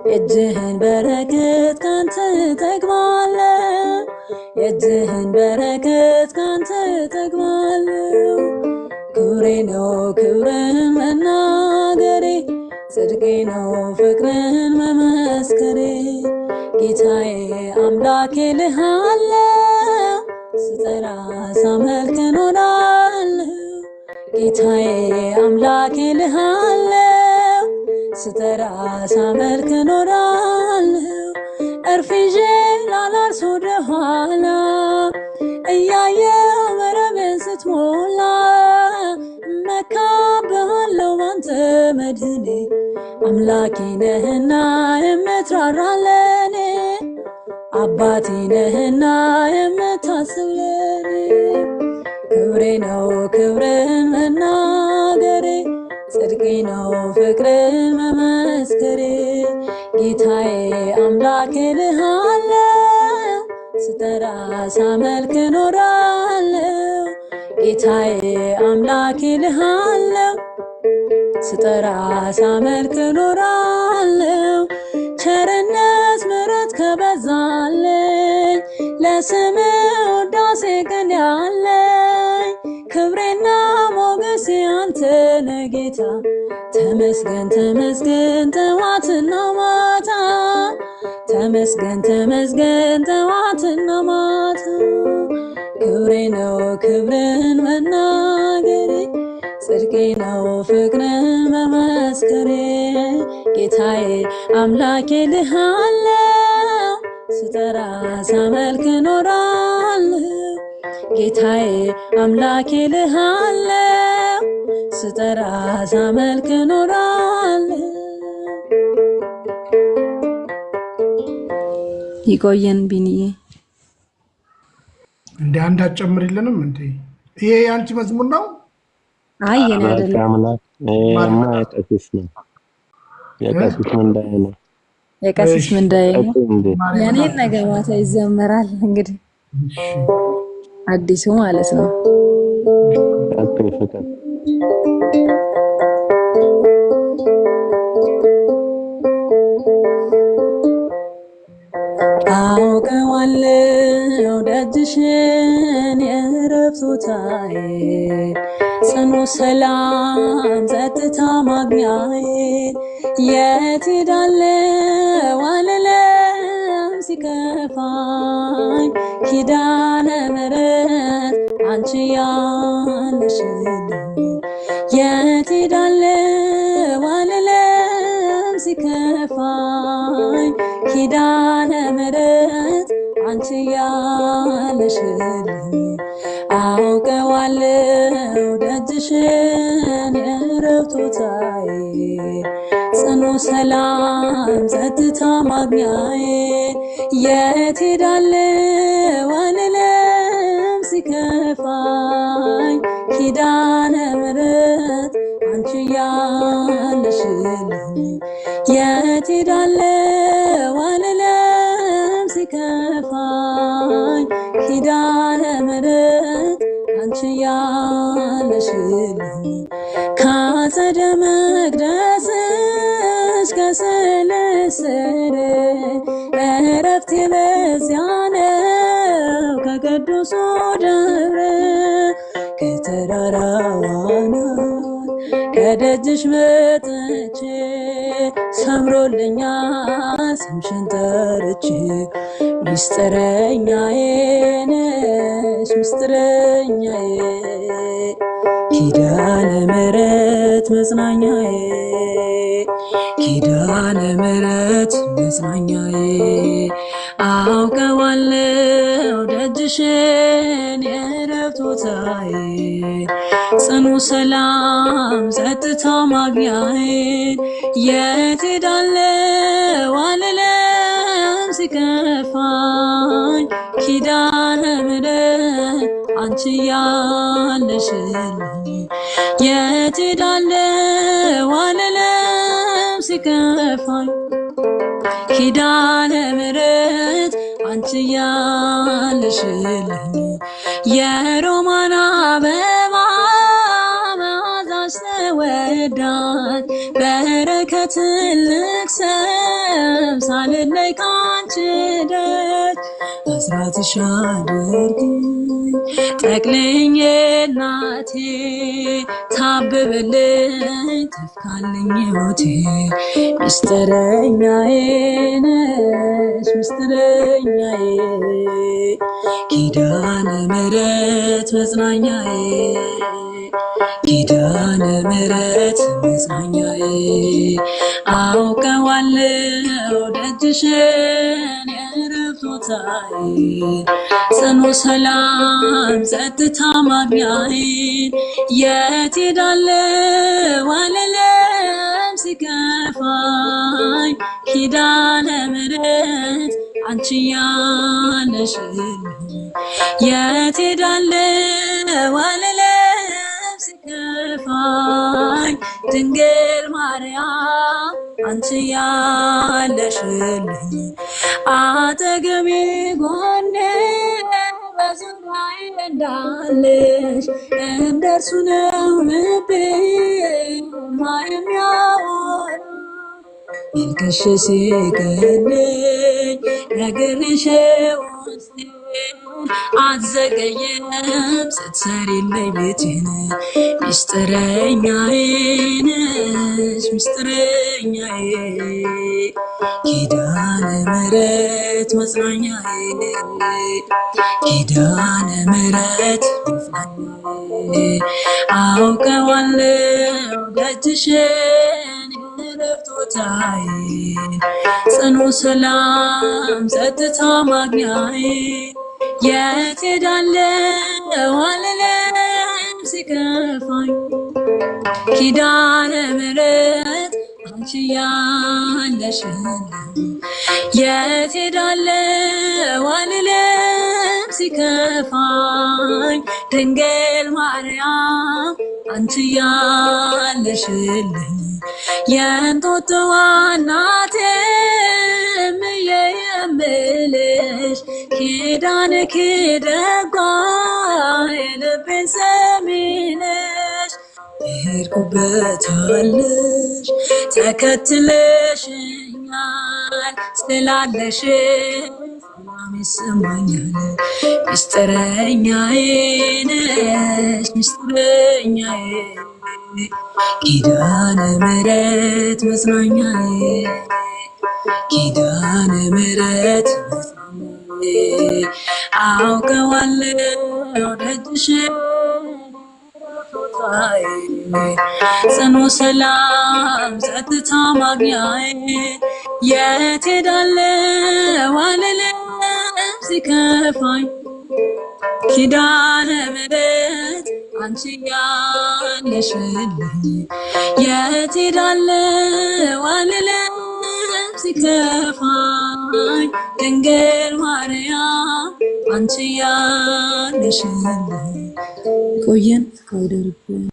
የእጅህን በረከት ካንተ እጠግባለሁ የእጅህን በረከት ካንተ እጠግባለሁ ክብሬ ነው ክብርን መናገሬ ጽድቄ ነው ፍቅርን መመስከሬ ጌታዬ አምላኬ ልሃለው ስጠራ ሳመልክ ኖራለሁ ጌታዬ አምላኬ ልሃለው ስጠራ ሳመልክ ኖራለሁ እርፊዤ ላላርስ ወደኋላ እያየው መረብን ስትሞላ መካብሃለሁ ባንተ መድህኔ አምላኬ ነህና የምትራራለኔ አባቴ ነህና የምታስብ ለኔ ክብሬ ነው ክብርን መናገሬ ጽድቄ ነው ፍቅርን መመስከሬ ጌታዬ አምላኬ ልሃለው ስጠራ ሳመልክ ኖራለሁ ጌታዬ አምላኬ ልሃለው ስጠራ ሳመልክ ኖራለሁ ቸርነት ምሕረት ከበዛለኝ ለስምህ ውዳሴ ቀን ያለኝ ክብሬና ሞገሴ አንተ ነህ ጌታ ተመስገን ተመስገን ጠዋትና ማታ ተመስገን ተመስገን ጠዋትና ማታ ክብሬ ነው ክብርን መናገሬ ጽድቄ ነው ፍቅርን መመስከሬ ጌታዬ አምላኬ ልሃለው ስጠራ ሳመልክ ኖራለሁ ጌታዬ አምላኬ ልሃለው ስጠራ ሳመልክ ኖራለሁ ይቆየን ቢንዬ እንደ አንድ አጨምርልንም እንዴ ይሄ ያንቺ መዝሙር ነው አይ የኔ አይደለም ማ የቀሲስ ነው የቀሲስ ምንዳዬ ነው የቀሲስ ምንዳዬ ነው የኔ ነገ ማታ ይዘመራል እንግዲህ አዲሱ ማለት ነው ፍቅር አውቀዋለሁ ደጅሽን የዕረፍት ቦታዬ ጽኑ ሰላም ጸጥታ ማግኛዬ የት ሄዳለሁ አልልም ሲከፋኝ ኪዳነ ምሕረት አንቺ ያለሽልኝ የት ሄዳለሁ አልልም ሲከፋኝ ኪዳነ ምሕረት አንቺ ያለሽልኝ አውቀዋለሁ ደጅሽን የዕረፍት ቦታዬ ጽኑ ሰላም ጸጥታ ማግኛዬ የት ሄዳለሁ አልልም ሲከፋኝ ኪዳነ ምሕረት አንቺ ያለሽልኝ የት ሄዳለሁ አልልም ሲከፋኝ ኪዳነ ምሕረት አንቺ ያለሽልኝ ከአጸደ መቅደስሽ ከስልስል እረፍቴ በዚያ ነው ከቅዱሱ ደብረ ከተራራው አናት ከደጅሽ መጥቼ ሰምሮልኛል ስምሽን ጠርቼ ሚስጥረኛዬ ነሽ ሚስጥረኛዬ ኪዳነ ምሕረት መጽናኛዬ ኪዳነ ምሕረት መጽናኛዬ አውቀዋለሁ ደጅሽን የዕረፍት ቦታዬ ጽኑ ሰላም ጸጥታ ማግኛዬ የት ሄዳለሁ አልልም ሲከፋኝ ኪዳነ ምሕረት አንቺ ያለሽልኝ የት ሄዳለሁ አልልም ሲከፋኝ ኪዳነ ምሕረት አንቺ ያለሽልኝ የሮማን አበባ መዓዛሽ ተወዳጅ በረከት ልቅሰም ሳልለይ ካንቺ ደጅ አስራትሽ አድርጊኝ ጠቅልኝ እናቴ ታብብልኝ ተፍካልኝ ሕይወቴ ሚስጥረኛዬ ነሽ ሚስጥረኛዬ ኪዳነ ምሕረት መጽናኛዬ ኪዳነ ምሕረት መጽናኛዬ አውቀዋለሁ ደጅሽን የዕረፍት ቦታዬ ጽኑ ሰላም ጸጥታ ማግኛዬ የት ሄዳለሁ አልልም ሲከፋኝ ኪዳነ ምሕረት አንቺ ያለሽልኝ የት ሄዳለሁ አልልም ሲከፋኝ ድንግል ማርያም አንቺ ያለሽልኝ አጠገቤ ጎኔ በዙሪያዬ እንዳለሽ እንደርሱ ነው ልቤ የሚያወራ መልክሽ ሲገለኝ ነግሬሽ ውስጤ አትዘገይም ስትሰሪልኝ ቤቴን ሚስጥረኛዬ ነሽ ሚስጥረኛዬ ኪዳነ ምሕረት መጽናኛዬ ኪዳነ ምሕረት መጽናኛዬ አውቀዋለሁ ደጅሽን የዕረፍት ቦታዬ ጽኑ ሰላም ጸጥታ ማግኛዬ የት ሄዳለሁ አልልም ሲከፋኝ ኪዳነ ምሕረት አንቺ ያለሽልኝ የት ሄዳለሁ አልልም ሲከፋኝ ድንግል ማርያም አንቺ ያለሽልኝ የእንጦጦዋ እናቴ እምዬ የምልሽ ኪዳነ ደጓ የልቤን ሰሚ ነሽ ሄድኩበታለሽ ተከትለሽኛል ስላለሽ ሰላም ይሰማኛል ሚስጥረኛዬ ነሽ ሚስጥረኛዬ ኪዳነ ምሕረት መጽናኛዬ ኪዳነ ምሕረት መጽናኛዬ አውቀዋለሁ ደጅሽን ቦታዬ ጽኑ ሰላም ጸጥታ ማግኛዬ የት ሄዳለሁ አልልም ሲከፋኝ ኪዳነ ምሕረት አንቺ ያለሽልኝ የት ሄዳለሁ አልልም ሲከፋኝ ድንግል ማርያም አንቺ ያለሽልኝ ቆየን ከወደርብን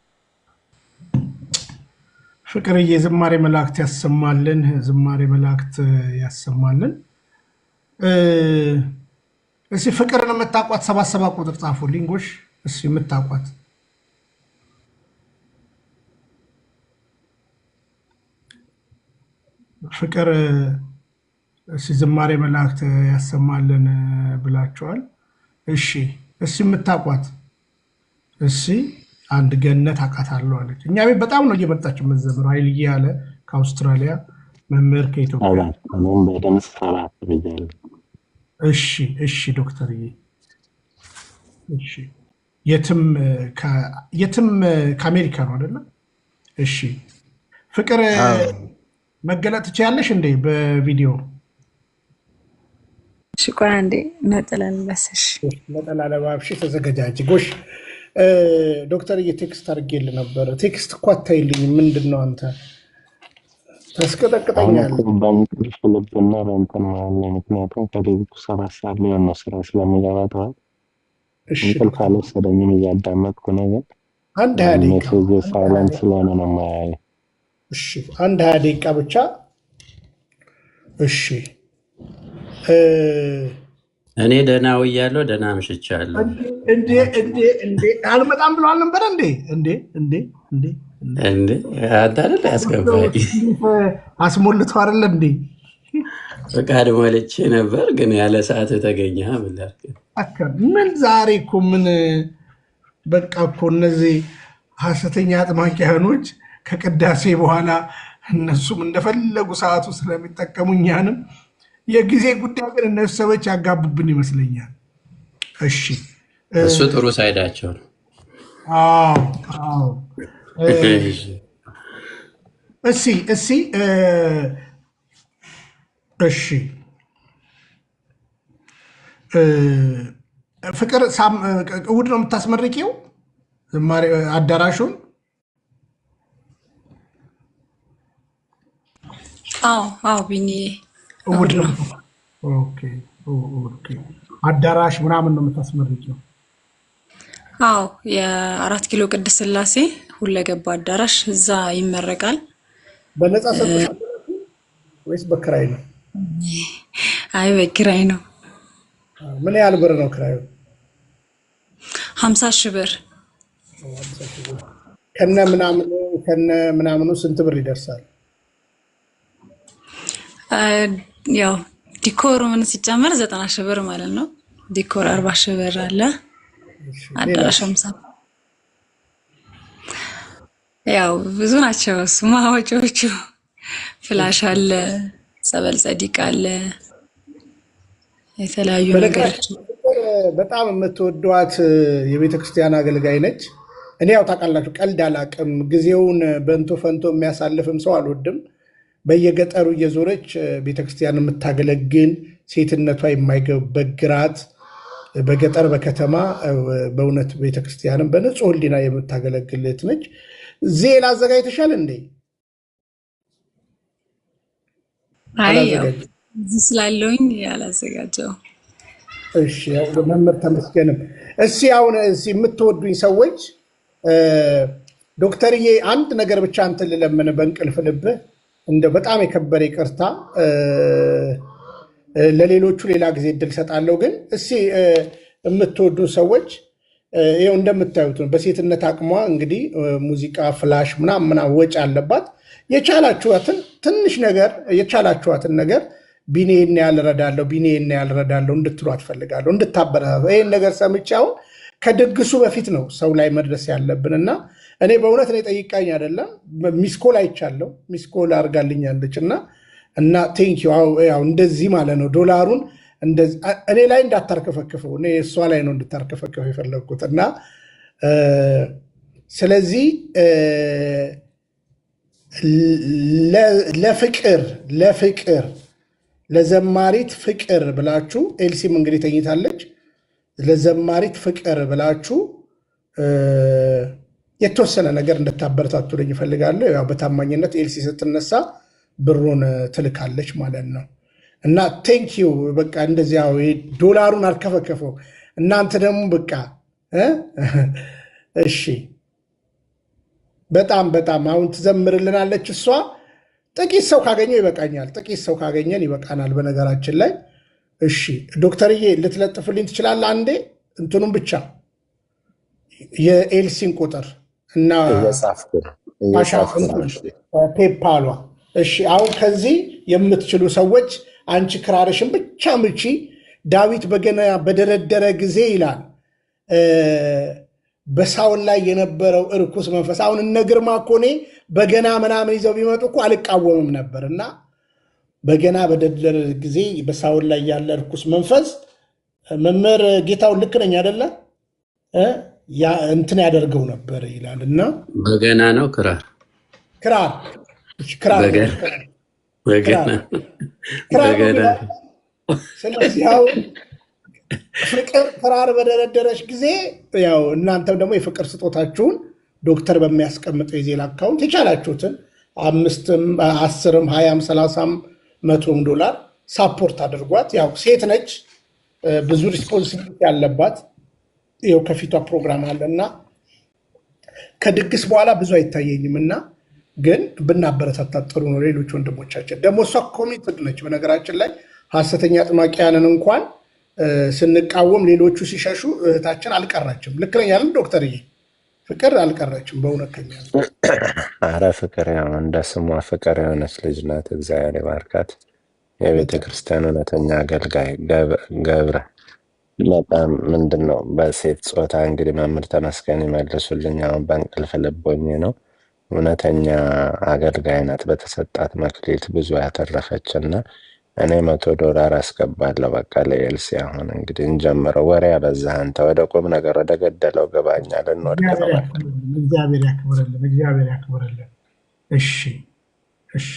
ፍቅርዬ ዝማሬ መላእክት ያሰማልን ዝማሬ መላእክት ያሰማልን እሺ ፍቅርን የምታቋት 77 ቁጥር ጻፉልኝ ጎሽ እሺ የምታቋት ፍቅር እሺ ዝማሬ መላእክት ያሰማልን ብላችኋል እሺ እሺ የምታቋት እሺ አንድ ገነት አቃታለሁ አለች እኛ ቤት በጣም ነው እየመጣች መዘምር ኃይልዬ ያለ ከአውስትራሊያ መምህር ከኢትዮጵያ አሁን በደምስ ሰባት ብያለሁ እሺ እሺ ዶክተርዬ እሺ የትም ከአሜሪካ ነው አይደለ እሺ ፍቅር መገለጥ ትችያለሽ እንዴ በቪዲዮ እሺ ቆይ አንዴ ነጠላ ልበስሽ ነጠላ ለባብሽ ተዘጋጃጅ ጎሽ ዶክተርዬ ቴክስት አድርጌልህ ነበር ቴክስት እኮ አታይልኝ ምንድነው አንተ ተስቀጠቅጠኛለህ በእንቅልፍ ልብና በእንትን ማለት ምክንያቱም ከሌሊቱ 7 ሰዓት ሊሆን ነው ስራ ስለሚገባ ጠዋት እንቅልፍ አልወሰደኝም እያዳመጥኩ ነው ግን አንድ 20 ደቂቃ ሳይለንት ስለሆነ ነው የማያየው እሺ አንድ 20 ደቂቃ ብቻ እሺ እኔ ደህና ውያለሁ ደህና አምሽቻለሁ እንዴ አልመጣም ብሎ አልነበረ እንዴ እንዴ አንተ አይደል ያስገባኝ አስሞልቶ አይደል እንዴ ፈቃድ ሞልቼ ነበር ግን ያለ ሰዓት ተገኘ ምን ዛሬ እኮ ምን በቃ እኮ እነዚህ ሐሰተኛ አጥማቂያኖች ከቅዳሴ በኋላ እነሱም እንደፈለጉ ሰዓቱ ስለሚጠቀሙ እኛንም የጊዜ ጉዳይ ግን እነሱ ሰዎች ያጋቡብን ይመስለኛል እሺ እሱ ጥሩ ሳይዳቸው ነው አዎ እሺ ፍቅር እሑድ ነው የምታስመርቂው ዝማሬ አዳራሹን አዎ ቢኒ እሑድ ነው ኦኬ አዳራሽ ምናምን ነው የምታስመርቂው አዎ የ4 ኪሎ ቅድስት ሥላሴ ሁለገብ አዳራሽ እዛ ይመረቃል በነፃ ሰጥተሻል ወይስ በክራይ ነው አይ በክራይ ነው ምን ያህል ብር ነው ክራዩ 50,000 ብር ከነ ምናምኑ ስንት ብር ይደርሳል ያው ዲኮር ምን ሲጨመር 90,000 ብር ማለት ነው ዲኮር 40,000 ብር አለ አዳራሽ 50 ያው ብዙ ናቸው ስማዎቹ ፍላሽ አለ ጸበል ጸዲቅ አለ የተለያዩ ነገሮች በጣም የምትወዷት የቤተክርስቲያን አገልጋይ ነች እኔ ያው ታውቃላችሁ ቀልድ አላቅም ጊዜውን በእንቶ ፈንቶ የሚያሳልፍም ሰው አልወድም በየገጠሩ እየዞረች ቤተክርስቲያን የምታገለግል ሴትነቷ የማይበግራት በገጠር በከተማ በእውነት ቤተክርስቲያንን በንጹህ ሕሊና የምታገለግል ነች ዜላ አዘጋጅተሻል እንዴ አይ እዚህ ስላለውኝ ያላዘጋጀው እሺ ያው መምህር ተመስገንም እሺ አሁን እዚህ የምትወዱኝ ሰዎች ዶክተርዬ አንድ ነገር ብቻ አንተ ልለምን በእንቅልፍ ልብህ እንደ በጣም የከበረ ይቅርታ ለሌሎቹ ሌላ ጊዜ እድል ሰጣለሁ ግን እሺ የምትወዱን ሰዎች ይሄው እንደምታዩት ነው በሴትነት አቅሟ እንግዲህ ሙዚቃ ፍላሽ ምናምን ወጪ አለባት የቻላችኋትን ትንሽ ነገር የቻላችኋትን ነገር ቢኔን ያልረዳለሁ እንድትሉ አትፈልጋለሁ እንድታበረታቱ ይሄን ነገር ሰምቻው ከድግሱ በፊት ነው ሰው ላይ መድረስ ያለብንና እኔ በእውነት ነው ጠይቃኝ አይደለም ሚስኮል አይቻለሁ ሚስኮል አርጋልኛለችና እና ቴንክ ዩ ያው እንደዚህ ማለት ነው ዶላሩን እንደዚህ እኔ ላይ እንዳታርከፈከፈው እኔ እሷ ላይ ነው እንድታርከፈከፈው የፈለኩትና ስለዚህ ለፍቅር ለዘማሪት ፍቅር ብላችሁ ኤልሲም እንግዲህ ተኝታለች ለዘማሪት ፍቅር ብላችሁ የተወሰነ ነገር እንድታበረታቱልኝ እፈልጋለሁ። ያው በታማኝነት ኤልሲ ስትነሳ ብሩን ትልካለች ማለት ነው። እና ቴንኪዩ በቃ እንደዚያው ዶላሩን አልከፈከፈው። እናንተ ደግሞ በቃ እሺ፣ በጣም በጣም አሁን ትዘምርልናለች እሷ። ጥቂት ሰው ካገኘው ይበቃኛል። ጥቂት ሰው ካገኘን ይበቃናል። በነገራችን ላይ እሺ፣ ዶክተርዬ ልትለጥፍልኝ ትችላለህ? አንዴ እንትኑም ብቻ የኤልሲን ቁጥር እና ፔፓሏ። እሺ፣ አሁን ከዚህ የምትችሉ ሰዎች አንቺ ክራርሽን ብቻ ምቺ። ዳዊት በገና በደረደረ ጊዜ ይላል በሳውል ላይ የነበረው እርኩስ መንፈስ። አሁን እነ ግርማ እኮ እኔ በገና ምናምን ይዘው ቢመጡ እኮ አልቃወምም ነበር። እና በገና በደረደረ ጊዜ በሳውል ላይ ያለ እርኩስ መንፈስ መምህር ጌታውን ልክ ነኝ አይደለ? እንትን ያደርገው ነበር ይላል። እና በገና ነው ክራር በገና። ስለዚህ አሁን ፍቅር ክራር በደረደረች ጊዜ ያው እናንተም ደግሞ የፍቅር ስጦታችሁን ዶክተር በሚያስቀምጠው የዜና አካውንት የቻላችሁትን 5፣ 10፣ 20፣ 30፣ 100 ዶላር ሳፖርት አድርጓት። ያው ሴት ነች፣ ብዙ ሪስፖንሲቢሊቲ ያለባት። ይኸው ከፊቷ ፕሮግራም አለና ከድግስ በኋላ ብዙ አይታየኝም እና ግን ብናበረታታት ጥሩ ነው። ሌሎች ወንድሞቻችን ደግሞ እሷ ኮሚትድ ነች። በነገራችን ላይ ሐሰተኛ አጥማቂያንን እንኳን ስንቃወም ሌሎቹ ሲሸሹ እህታችን አልቀራችም። ልክ ነኝ አይደል ዶክተርዬ? ፍቅር አልቀራችም በእውነት ከኛ። አረ ፍቅር ያው እንደ ስሟ ፍቅር የሆነች ልጅ ናት። እግዚአብሔር ይባርካት። የቤተ ክርስቲያን እውነተኛ አገልጋይ ገብረ በጣም ምንድን ነው በሴት ጾታ እንግዲህ መምህር ተመስገን ይመልሱልኝ። አሁን በእንቅልፍ ልቦኝ ነው። እውነተኛ አገልጋይ ናት። በተሰጣት መክሊት ብዙ ያተረፈች እና እኔ $100 አስገባለሁ በቃ ለኤልሲ። አሁን እንግዲህ እንጀምረው። ወሬ ያበዛህ አንተ። ወደ ቁም ነገር ወደ ገደለው ገባኛ። ልንወድቅ ነው። እግዚአብሔር ያክብረልን፣ እግዚአብሔር ያክብረልን። እሺ እሺ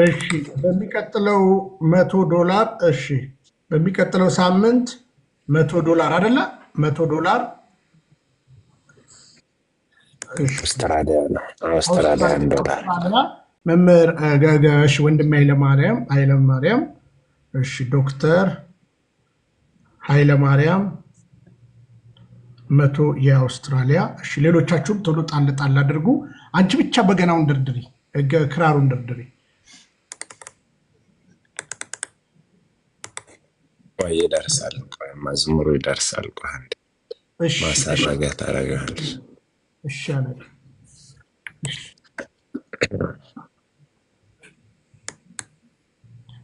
እሺ። በሚቀጥለው $100 እሺ። በሚቀጥለው ሳምንት $100 አይደለ? $100 አውስትራሊያን ዶላር። መምህር ገገሽ ወንድም ኃይለማርያም እሺ። ዶክተር ኃይለማርያም 100 የአውስትራሊያ እሺ። ሌሎቻችሁም ቶሎ ጣል ጣል አድርጉ። አንቺ ብቻ በገናውን ድርድሪ፣ ክራሩን ድርድሪ። ይደርሳል፣ መዝሙሩ ይደርሳል። ማሳረጊያ ታደርጋለች። እሺ አለ።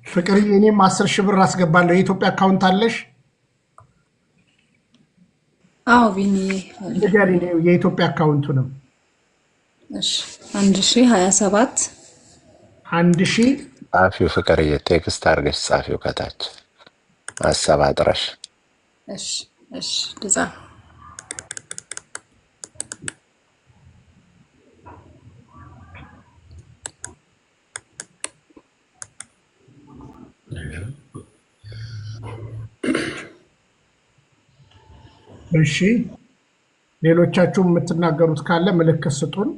ፍቅርዬ እኔም 10,000 ብር አስገባለሁ። የኢትዮጵያ አካውንት አለሽ? አዎ ቢኒ የኢትዮጵያ አካውንቱንም። እሺ 1027 1000 ጻፊው ፍቅርዬ፣ ቴክስት አድርገሽ ጻፊው ከታች አሰባጥረሽ። እሺ እሺ ልጻ እሺ። ሌሎቻችሁ የምትናገሩት ካለ ምልክት ስጡን።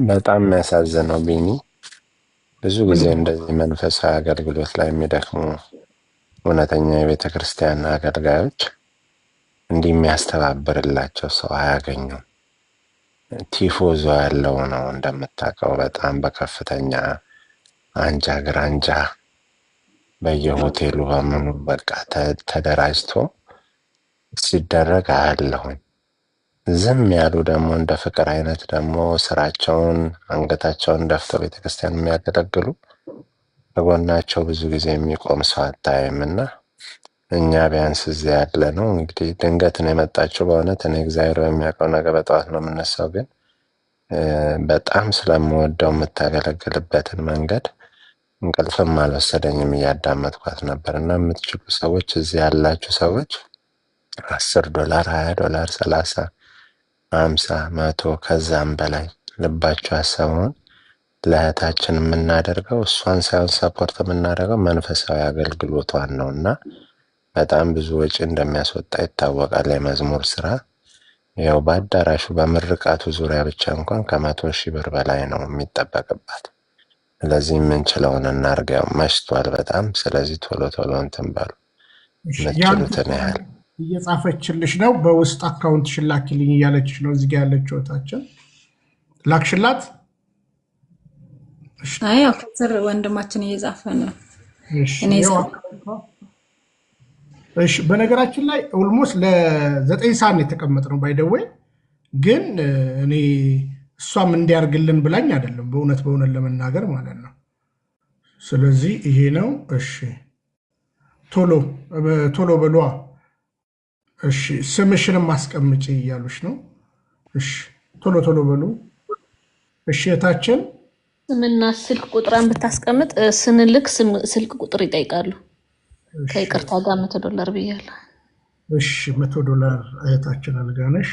በጣም የሚያሳዝነው ቢኒ፣ ብዙ ጊዜ እንደዚህ መንፈሳዊ አገልግሎት ላይ የሚደክሙ እውነተኛ የቤተ ክርስቲያን አገልጋዮች እንዲህ የሚያስተባብርላቸው ሰው አያገኙም። ቲፎዞ ያለው ነው እንደምታውቀው፣ በጣም በከፍተኛ አንጃ ግራንጃ በየሆቴሉ በምኑ በቃ ተደራጅቶ ሲደረግ አያለሁኝ። ዝም ያሉ ደግሞ እንደ ፍቅር አይነት ደግሞ ስራቸውን አንገታቸውን ደፍተው ቤተክርስቲያን የሚያገለግሉ ከጎናቸው ብዙ ጊዜ የሚቆም ሰው አታይም። እና እኛ ቢያንስ እዚያ ያለ ነው እንግዲህ ድንገት ነው የመጣችው። በእውነት እኔ እግዚአብሔር የሚያውቀው ነገር በጠዋት ነው የምነሳው፣ ግን በጣም ስለምወደው የምታገለግልበትን መንገድ እንቅልፍም አልወሰደኝም፣ እያዳመጥኳት ነበር። እና የምትችሉ ሰዎች እዚህ ያላችሁ ሰዎች $10፣ $20፣ $30 50 100 ከዛም በላይ ልባቸው ያሰበውን ለእህታችን የምናደርገው እሷን ሳይሆን ሰፖርት የምናደርገው መንፈሳዊ አገልግሎቷን ነው እና በጣም ብዙ ወጪ እንደሚያስወጣ ይታወቃል። የመዝሙር ስራ ያው በአዳራሹ በምርቃቱ ዙሪያ ብቻ እንኳን ከ100,000 ብር በላይ ነው የሚጠበቅባት። ስለዚህ የምንችለውን እናድርግ። ያው መሽቷል በጣም። ስለዚህ ቶሎ ቶሎ እንትን በሉ የምትችሉትን ያህል። እየጻፈችልሽ ነው። በውስጥ አካውንት ሽላኪልኝ እያለችሽ ነው። እዚህ ጋር ያለችው እህታችን ላክሽላት። አይ ያው ከስር ወንድማችን እየጻፈ ነው። እሺ በነገራችን ላይ ኦልሞስት ለ9 ሰዓት ነው የተቀመጥነው። ባይደዌ ግን እኔ እሷም እንዲያርግልን ብላኝ አይደለም፣ በእውነት ለመናገር ማለት ነው። ስለዚህ ይሄ ነው። እሺ ቶሎ በሏ። እሺ ስምሽንም ማስቀምጪ እያሉሽ ነው። እሺ ቶሎ በሉ። እሺ እህታችን ስምና ስልክ ቁጥርን ብታስቀምጥ ስንልክ ስልክ ቁጥር ይጠይቃሉ። ከይቅርታ ጋር $100 ብያለሁ። እሺ $100 እህታችን አልጋነሽ።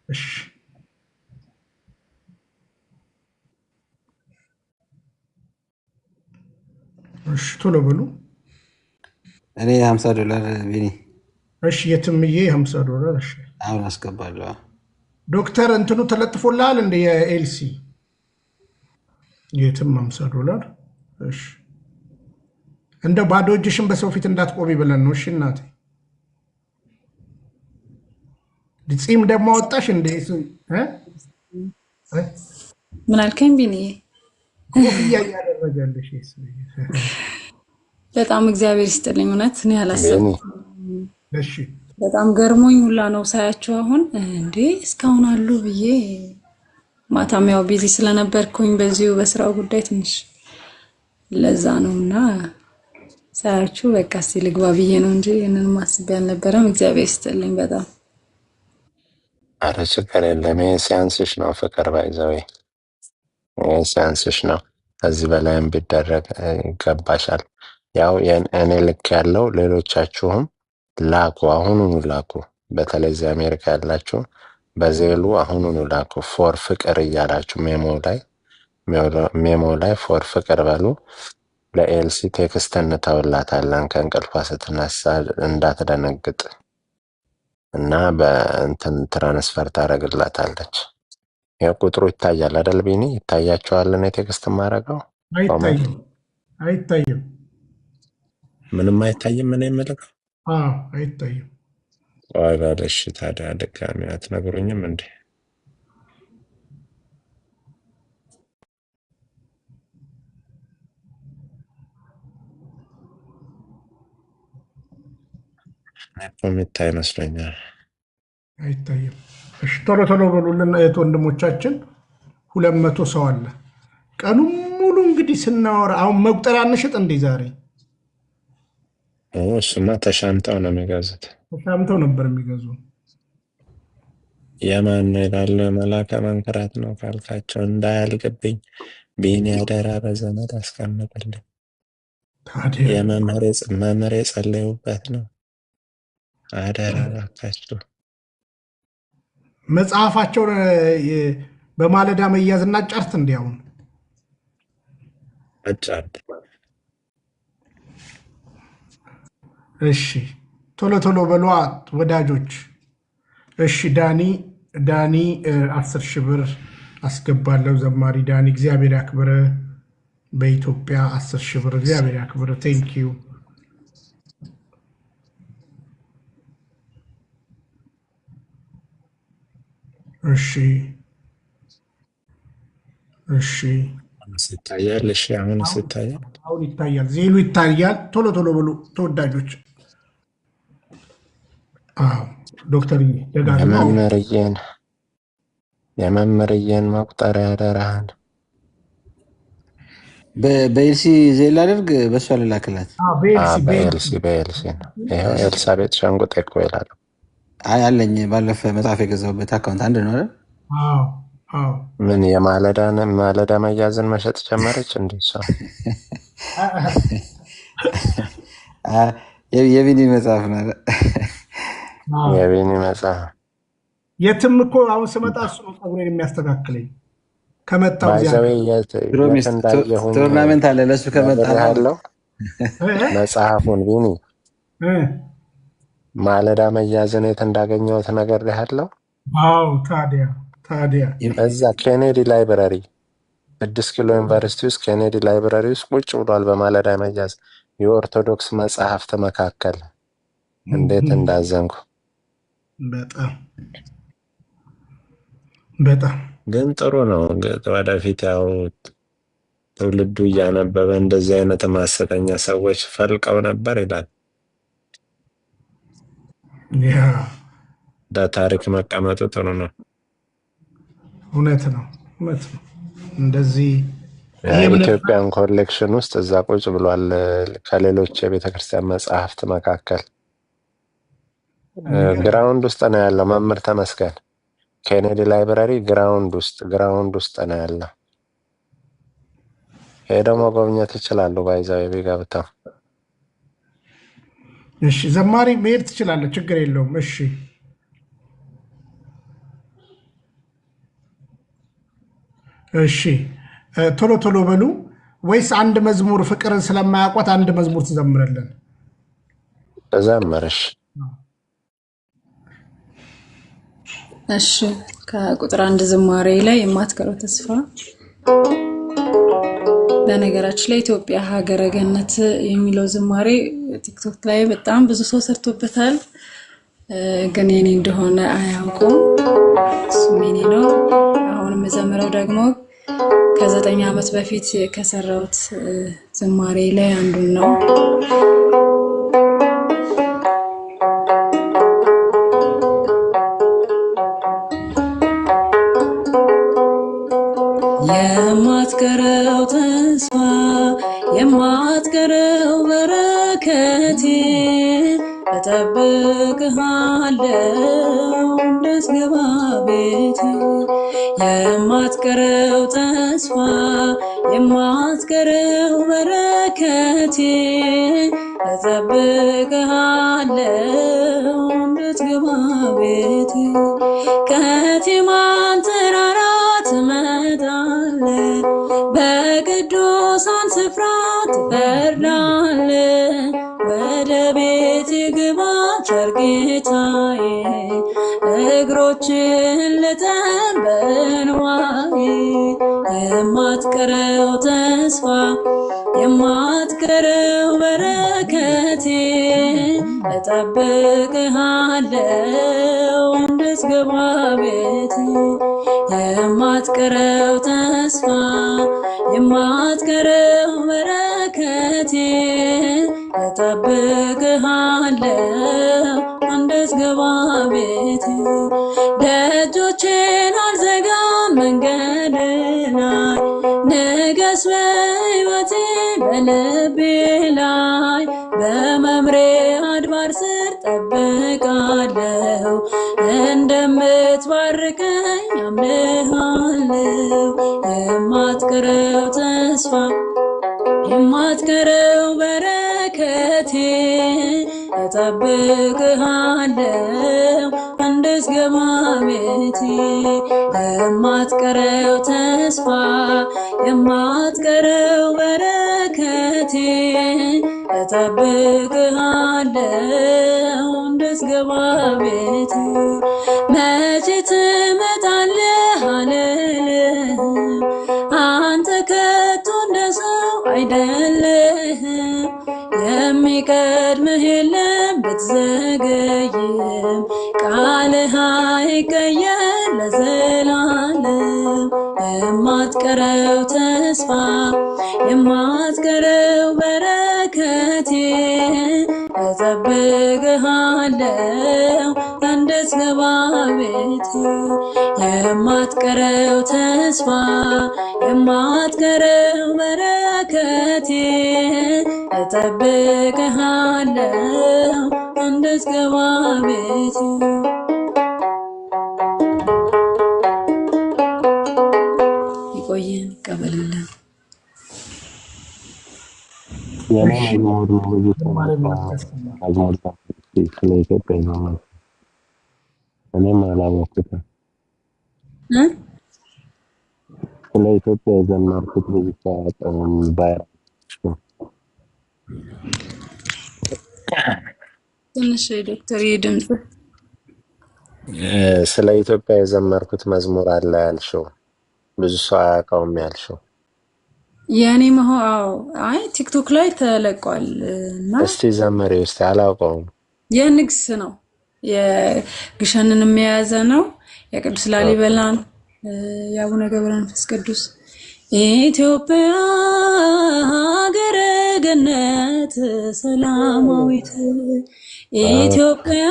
እሺ እሺ ቶሎ በሉ። እኔ $50 ቢኒ። እሺ የትምዬ $50። እሺ አሁን አስገባለሁ። ዶክተር እንትኑ ተለጥፎልሃል እንደ የኤልሲ የትም $50። እሺ እንደ ባዶ እጅሽን በሰው ፊት እንዳትቆሚ ብለን ነው። እሺ እናቴ ጺም ደግሞ ወጣሽ እንደ ምን አልከኝ ቢኒ? ኮፍያ ያደረገልሽ በጣም እግዚአብሔር ይስጥልኝ። እውነት እኔ አላሰብኩም። እሺ በጣም ገርሞኝ ሁላ ነው ሳያችሁ አሁን እንዴ እስካሁን አሉ ብዬ ማታም ያው ቢዚ ስለነበርኩኝ በዚሁ በስራው ጉዳይ ትንሽ ለዛ ነውና ሳያችሁ በቃ እስቲ ልግባ ብዬ ነው እንጂ እነን ማስብ ያልነበረም። እግዚአብሔር ይስጥልኝ በጣም። አረ ችግር የለም። ሲያንስሽ ነው ፍቅር ባይዘው ሲያንስሽ ነው። ከዚህ በላይም ቢደረግ ይገባሻል። ያው እኔ ልክ ያለው ሌሎቻችሁም ላኩ፣ አሁኑኑ ላኩ። በተለይ እዚህ አሜሪካ ያላችሁ በዜሉ አሁኑኑ ላኩ። ፎር ፍቅር እያላችሁ ሜሞ ላይ ፎር ፍቅር በሉ። ለኤልሲ ቴክስት እንተውላታለን ከእንቅልፏ ስትነሳ እንዳትደነግጥ እና በእንትን ትራንስፈር ታደርግላታለች። ቁጥሩ ይታያል አይደል ቢኒ? ይታያቸዋል። እኔ ቴክስት ማረገው አይታይም። ምንም አይታይም። ምን የምልከው አይታይም። እሺ ታዲያ ድጋሚ አትነግሩኝም እንዴ? የሚታይ ይመስለኛል። አይታይም። እሺ ቶሎ በሉልን እህት ወንድሞቻችን። 200 ሰው አለ። ቀኑን ሙሉ እንግዲህ ስናወራ አሁን መቁጠሪያ እንሽጥ እንዴ ዛሬ? እሱማ ተሻምተው ነው የሚገዙት። ተሻምተው ነበር የሚገዙ። የማን ይላል መላከ መንክራት ነው ካልካቸው እንዳያልቅብኝ ቢኒ አደራ በዘመድ አስቀምጥልኝ። የመምህር የጸለዩበት ነው። አደራ እባካችሁ መጽሐፋቸውን በማለዳ መያዝና ጨርት እንዲያውን አጫድ። እሺ ቶሎ በሏ ወዳጆች። እሺ ዳኒ 10,000 ብር አስገባለሁ። ዘማሪ ዳኒ እግዚአብሔር ያክብረ። በኢትዮጵያ 10,000 ብር እግዚአብሔር ያክብረ። ቴንኪዩ። እሺ ይታያል። እሺ አሁን ይታያል። አሁን ይታያል። ዜሉ ይታያል። ቶሎ በሉ ተወዳጆች። ዶክተር የመምህርዬን መቁጠሪያ አደራህን በኤልሲ ዜል አድርግ። በእሷ ልላክላት። በኤልሲ ነው። ይኸው ኤልሳቤጥ ሸንጉጤ እኮ ይላል። አይ አለኝ። ባለፈ መጽሐፍ የገዛሁበት አካውንት አንድ ነው አይደል? ምን የማለዳ መያዝን መሸጥ ጀመረች እንዴ እሷ? የቢኒ መጽሐፍ ነው። የቢኒ መጽሐፍ የትም እኮ አሁን ስመጣ እሱ ነው ፀጉሬን የሚያስተካክለኝ ከመጣው ጊዜ ባይዘዌ የት እንዳየሁኝ ቱርናመንት አለ ለሱ ከመጣ ያለው መጽሐፉን ቢኒ ማለዳ መያዝን የት እንዳገኘሁት ነገር ያለው አው ታዲያ እዛ ኬኔዲ ላይብረሪ 6 ኪሎ ዩኒቨርሲቲ ውስጥ ኬኔዲ ላይብረሪ ውስጥ ቁጭ ብሏል። በማለዳ መያዝ የኦርቶዶክስ መጽሐፍት መካከል እንዴት እንዳዘንኩ በጣም ግን ጥሩ ነው። ወደፊት ያው ትውልዱ እያነበበ እንደዚህ አይነት ማሰተኛ ሰዎች ፈልቀው ነበር ይላል። ለታሪክ መቀመጡ ጥሩ ነው። እውነት ነው። እንደዚህ የኢትዮጵያን ኮሌክሽን ውስጥ እዛ ቁጭ ብሏል ከሌሎች የቤተክርስቲያን መጽሐፍት መካከል ግራውንድ ውስጥ ነው ያለው። መምህር ተመስገን ኬኔዲ ላይብረሪ ግራውንድ ውስጥ ነው ያለው። ሄደው መጎብኘት ይችላሉ። ባይዛው ቢገብተው እሺ፣ ዘማሪ መሄድ ትችላለህ፣ ችግር የለውም። እሺ ቶሎ በሉ። ወይስ አንድ መዝሙር ፍቅርን ስለማያውቋት አንድ መዝሙር ትዘምረለን? ተዘምርሽ። እሺ ከቁጥር 1 ዝማሬ ላይ የማትቀረው ተስፋ። በነገራችን ላይ ኢትዮጵያ ሀገረ ገነት የሚለው ዝማሬ ቲክቶክ ላይ በጣም ብዙ ሰው ሰርቶበታል፣ ግን የኔ እንደሆነ አያውቁም። እሱም የኔ ነው። አሁን የምዘምረው ደግሞ ከ9 ዓመት በፊት ከሰራሁት ዝማሬ ላይ አንዱን ነው። የማትቀረው ተስፋ የማትቀረው በረከቴ እጠብቅሃለሁ እንድትገባ ቤቴ። የማትቀረው ተስፋ የማትቀረው በረከቴ እጠብቅሃለሁ እንድትገባ ቤቴ። ከቴማን ተራራ ትመጣለህ፣ በቅዱሳን ስፍራ ትፈርዳለህ። ወደ ቤት ግባ ቸር ጌታዬ፣ እግሮችን ልጠብ በንዋዬ። የማትቀረው ተስፋ የማትቀረው በረከቴ እጠብቅሃለሁ እንድትገባ ቤቴ። የማትቀረው ተስፋ የማትቀረው በረከቴ እጠብቅሃለሁ እንድትገባ ቤቴ። ደጆቼን አልዘጋም መንገድ ላይ፣ ንገስ በሕይወቴ በልቤ ላይ። በመምሬ አድባር ስር ጠብቃለሁ፣ እንደምትባርከኝ አምንሃለሁ። የማትቀረው ተስፋ የማትቀረው በረከቴ እጠብቅሃለሁ እንድትገባ ቤቴ። የማትቀረው ተስፋ የማትቀረው በረከቴ እጠብቅሃለሁ እንድትገባ ቤቴ። መቼ ትመጣለህ አልልህም፣ አንተ ከቶ እንደ ሰው አይደለህም። የሚቀድምህ የለም ብትዘገይም፣ ቃልህ አይቀየር ለዘላለም። የማትቀረው ተስፋ የማትቀረው በረከቴ እጠብቅሃለሁ እንድትገባ ቤቴ። የማትቀረው ተስፋ የማትቀረው በረከቴ እጠብቅሃለሁ እንድትገባ ቤቴ። ይቆየን ይቀበልልን። ስለ ኢትዮጵያ ነው። እኔም አላወኩትም። እ? ስለ ኢትዮጵያ የዘመርኩት ብዙ ሰው አያውቀውም። ትንሽ ዶክተር ድምፅ ስለ ኢትዮጵያ የዘመርኩት መዝሙር አለ ያልሽው ብዙ ሰው አያውቀውም ያልሽው የኔ አዎ፣ አይ ቲክቶክ ላይ ተለቋል እና እስቲ ዘመሪ ውስጥ አላውቀውም። የንግስ ነው የግሸንን የያዘ ነው። የቅዱስ ላሊበላን የአቡነ ገብረ መንፈስ ቅዱስ ኢትዮጵያ ሀገረ ገነት ሰላማዊት ኢትዮጵያ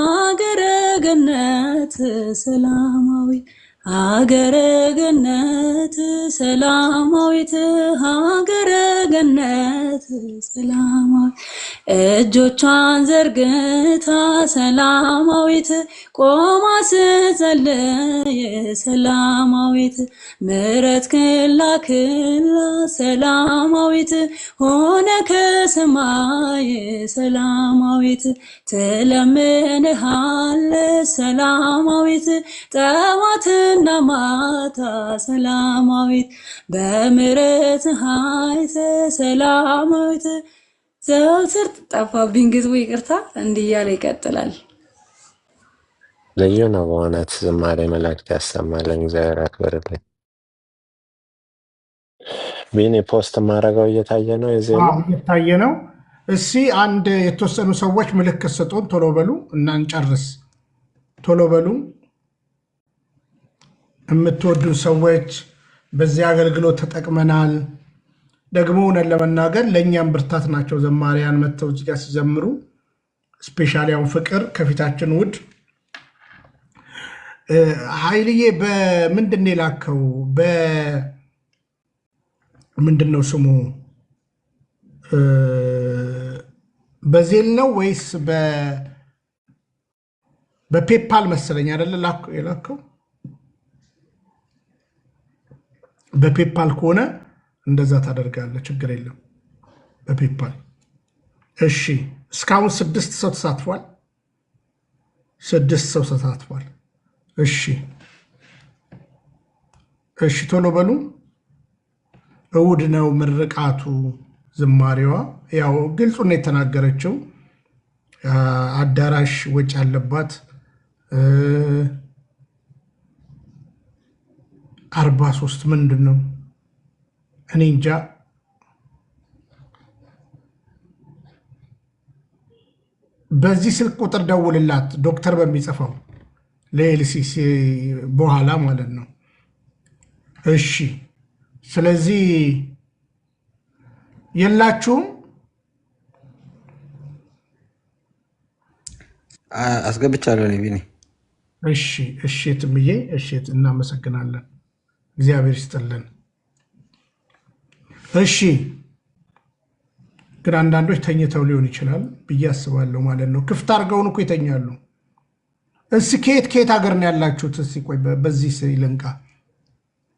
ሀገረ ገነት ሰላማዊት ሀገረ ገነት ሰላማዊት ሀገረ ገነት ሰላማዊት እጆቿን ዘርግታ ሰላማዊት ቆማ ስትጸልይ ሰላማዊት ምሕረት ክላ ሰላማዊት ሆነ ከሰማይ ሰላማዊት ትለምንሃለ ሰላማዊት ጠዋትና ማታ ሰላማዊት በምሕረት ኃይል ሰላማዊት ዘወትር ጠፋብኝ ግጥሙ ይቅርታ። እንዲህ እያለ ይቀጥላል። ልዩ ነው በእውነት ዝማሬ መላእክት ያሰማልን። እግዚአብሔር ያክብርልኝ። ቢኒ ፖስት ማድረገው እየታየ ነው፣ የዜና እየታየ ነው። እስኪ አንድ የተወሰኑ ሰዎች ምልክት ስጡን፣ ቶሎ በሉ እና እንጨርስ። ቶሎ በሉ የምትወዱን ሰዎች፣ በዚህ አገልግሎት ተጠቅመናል። ደግሞ እውነት ለመናገር ለእኛም ብርታት ናቸው። ዘማሪያን መጥተው እዚህ ጋር ሲዘምሩ ስፔሻል ያው ፍቅር ከፊታችን ውድ ኃይልዬ በምንድን ነው የላከው? በምንድን ነው ስሙ? በዜል ነው ወይስ በፔፓል መሰለኝ አይደለ የላከው? በፔፓል ከሆነ እንደዛ ታደርጋለህ፣ ችግር የለም። በፔፓል እሺ። እስካሁን 6 ሰው ተሳትፏል። 6 ሰው ተሳትፏል። እሺ እሺ፣ ቶሎ በሉ። እሑድ ነው ምርቃቱ። ዝማሬዋ ያው ግልጹ ነው የተናገረችው። አዳራሽ ወጪ አለባት 43 ምንድን ነው እኔ እንጃ። በዚህ ስልክ ቁጥር ደውልላት፣ ዶክተር በሚጽፈው ለኤልሲሲ በኋላ ማለት ነው። እሺ፣ ስለዚህ የላችሁም? አስገብቻለሁ ቢኒ። እሺ እሺ፣ ትምዬ እሺ፣ እናመሰግናለን። እግዚአብሔር ይስጥልን። እሺ፣ ግን አንዳንዶች ተኝተው ሊሆን ይችላል ብዬ አስባለሁ ማለት ነው። ክፍት አድርገውን እኮ ይተኛሉ። እስኪ ከየት ሀገር ነው ያላችሁት? እስኪ ቆይ በዚህ ልንቃ።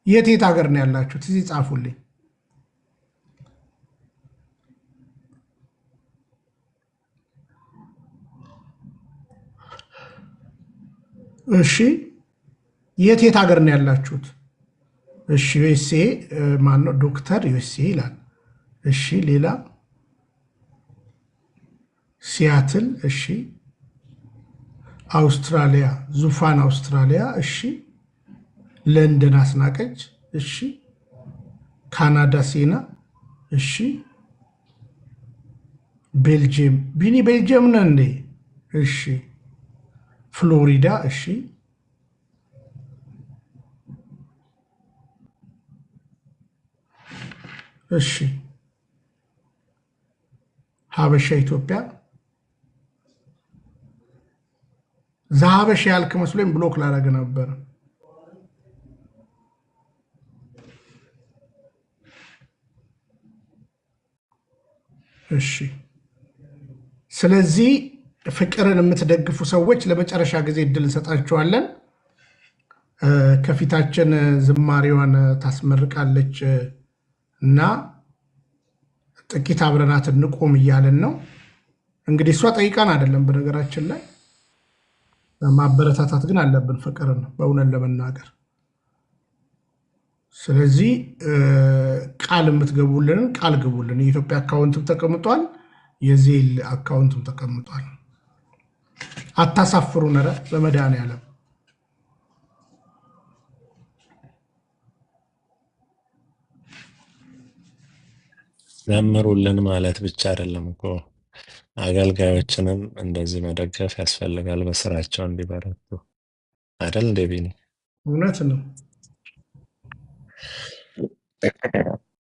የት ሀገር ነው ያላችሁት? እዚህ ጻፉልኝ። እሺ፣ የት ሀገር ነው ያላችሁት? እሺ፣ ዩኤስኤ ማነው? ዶክተር ዩኤስኤ ይላል። እሺ፣ ሌላ ሲያትል። እሺ፣ አውስትራሊያ ዙፋን አውስትራሊያ። እሺ፣ ለንደን አስናቀች። እሺ፣ ካናዳ ሴና። እሺ፣ ቤልጅየም ቢኒ ቤልጅየም ነህ እንዴ? እሺ፣ ፍሎሪዳ። እሺ፣ እሺ፣ ሀበሻ ኢትዮጵያ። ዛሀበሻ ያልክ መስሎኝ ብሎክ ላደርግ ነበር። እሺ፣ ስለዚህ ፍቅርን የምትደግፉ ሰዎች ለመጨረሻ ጊዜ እድል እንሰጣችኋለን። ከፊታችን ዝማሬዋን ታስመርቃለች እና ጥቂት አብረናት እንቆም እያለን ነው። እንግዲህ እሷ ጠይቃን አይደለም፣ በነገራችን ላይ ማበረታታት ግን አለብን ፍቅርን በእውነት ለመናገር። ስለዚህ ቃል የምትገቡልን ቃል ግቡልን። የኢትዮጵያ አካውንትም ተቀምጧል፣ የዜል አካውንትም ተቀምጧል። አታሳፍሩን። ኧረ በመድኃኒዓለም ዘምሩልን ማለት ብቻ አይደለም እኮ አገልጋዮችንም እንደዚህ መደገፍ ያስፈልጋል፣ በስራቸው እንዲበረቱ አይደል እንደ ቢኒ? እውነት ነው።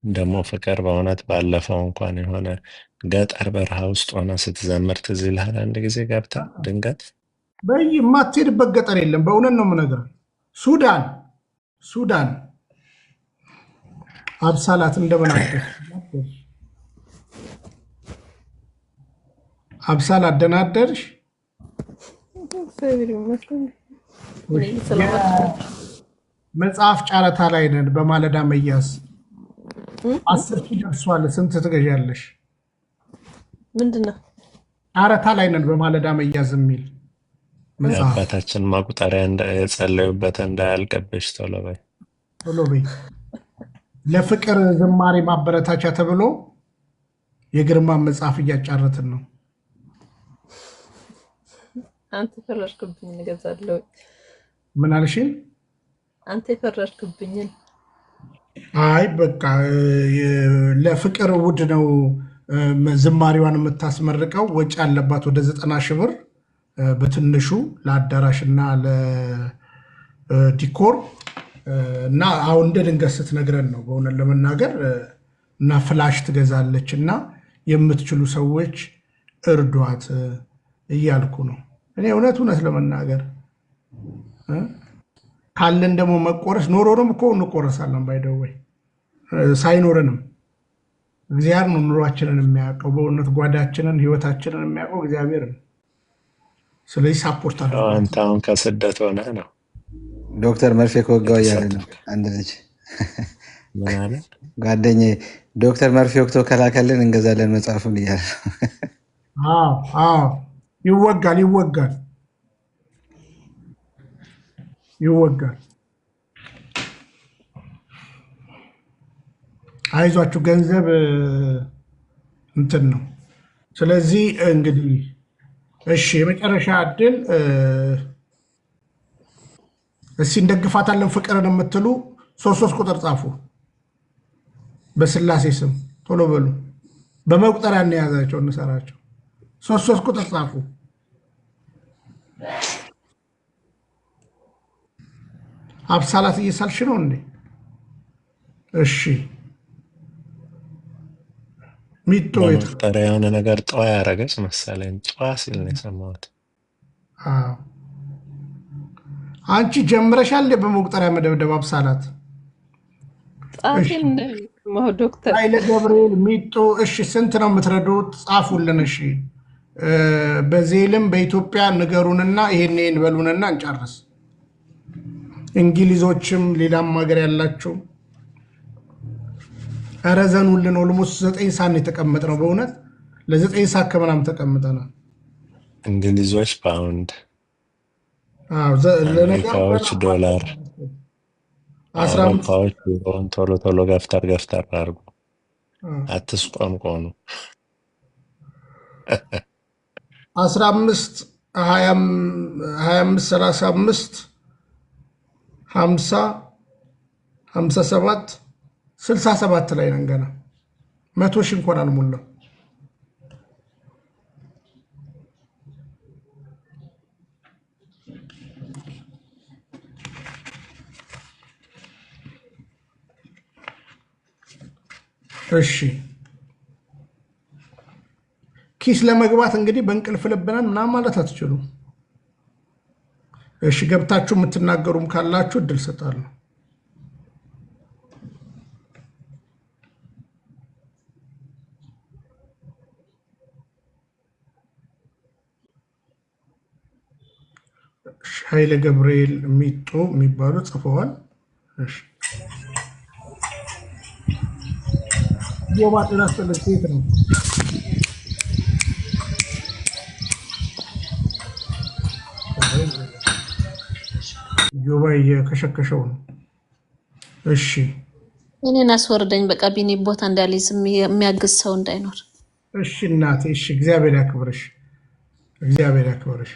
ደግሞ ፍቅር በእውነት ባለፈው እንኳን የሆነ ገጠር በረሃ ውስጥ ሆነ ስትዘምር ትዝ ይልሃል? አንድ ጊዜ ገብታ ድንገት የማትሄድበት ገጠር የለም። በእውነት ነው የምነግርህ። ሱዳን አብሳላት እንደምን አደርሽ? አብሳላት ደህና አደርሽ? መጽሐፍ ጨረታ ላይ ነን። በማለዳ መያዝ 10 ሺህ ደርሷል። ስንት ትገዣለሽ? ምንድነው? ጨረታ ላይ ነን። በማለዳ መያዝ የሚል መጽሐፍ የአባታችን መቁጠሪያ የጸለዩበት እንዳያልቅብሽ ቶሎ በይ። ለፍቅር ዝማሬ ማበረታቻ ተብሎ የግርማን መጽሐፍ እያጫረትን ነው። አንተ ፈረድክብኝ እገዛለሁ። ምን አልሽኝ? አንተ የፈረድክብኝን። አይ በቃ ለፍቅር ውድ ነው ዝማሬዋን የምታስመርቀው። ወጪ አለባት ወደ 90 ሺህ ብር በትንሹ ለአዳራሽና ለዲኮር እና አሁን እንደ ድንገት ስትነግረን ነው በእውነት ለመናገር እና ፍላሽ ትገዛለች እና የምትችሉ ሰዎች እርዷት እያልኩ ነው። እኔ እውነት ለመናገር ካለን ደግሞ መቆረስ ኖሮንም እኮ እንቆረሳለን። ባይደወይ ሳይኖረንም እግዚአብሔር ነው ኑሯችንን የሚያውቀው። በእውነት ጓዳችንን ህይወታችንን የሚያውቀው እግዚአብሔር ነው። ስለዚህ ሳፖርት አድርጉ። አንተ አሁን ከስደት ሆነ ነው ዶክተር መርፌ ከወጋው እያለ ነው አንድ ልጅ ምን አለ? ጓደኛዬ ዶክተር መርፌ ወቅቶ ከላከልን እንገዛለን መጽሐፉን እያለ ነው። ይወጋል። አይዟችሁ ገንዘብ እንትን ነው። ስለዚህ እንግዲህ እሺ የመጨረሻ እድል እስኪ እንደግፋታለን ፍቅርን የምትሉ 3 ቁጥር ጻፉ። በስላሴ ስም ቶሎ በሉ። በመቁጠሪያ እንያዛቸው እንሰራቸው። 3 ቁጥር ጻፉ። አብሳላት እየሳልሽ ነው እንዴ? እሺ ሚቶ በመቁጠሪያ የሆነ ነገር ጠዋ ያደረገች መሰለኝ። ጠዋ ሲል ነው የሰማሁት። አንቺ ጀምረሻል በመቁጠሪያ መደብደብ አብሳላት። ዶክተር ኃይለ ገብርኤል ሚጦ። እሺ ስንት ነው የምትረዱት? ጻፉልን። እሺ በዜልም በኢትዮጵያ ንገሩንና ይሄን በሉንና እንጨርስ። እንግሊዞችም ሌላም ሀገር ያላችሁ ረዘኑልን። ኦልሞስት 9 ሰዓት ነው የተቀመጥነው። በእውነት ለ9 ሰዓት ከምናምን ተቀምጠናል። እንግሊዞች ፓውንድ፣ አሜሪካዎች ዶላር፣ አውሮፓዎች ዩሮን ቶሎ ገፍተር አድርጉ። አትስቆምቆኑ። 15 25 35 50 57 67 ላይ ነን ገና 100 ሺህ እንኳን አልሞላም። እሺ ኪስ ለመግባት እንግዲህ በእንቅልፍ ልብናን ምናምን ማለት አትችሉም። እሺ ገብታችሁ የምትናገሩም ካላችሁ እድል ሰጣለሁ። ኃይለ ገብርኤል ሚጦ የሚባሉ ጽፈዋል። እሺ የባጤና ሴት ነው። ዮባ ከሸከሸው ነው። እሺ እኔን አስወርደኝ በቃ ቢኒ ቦታ እንዳልይዝ የሚያግዝ ሰው እንዳይኖር። እሺ እናቴ እሺ። እግዚአብሔር ያክብርሽ፣ እግዚአብሔር ያክብርሽ።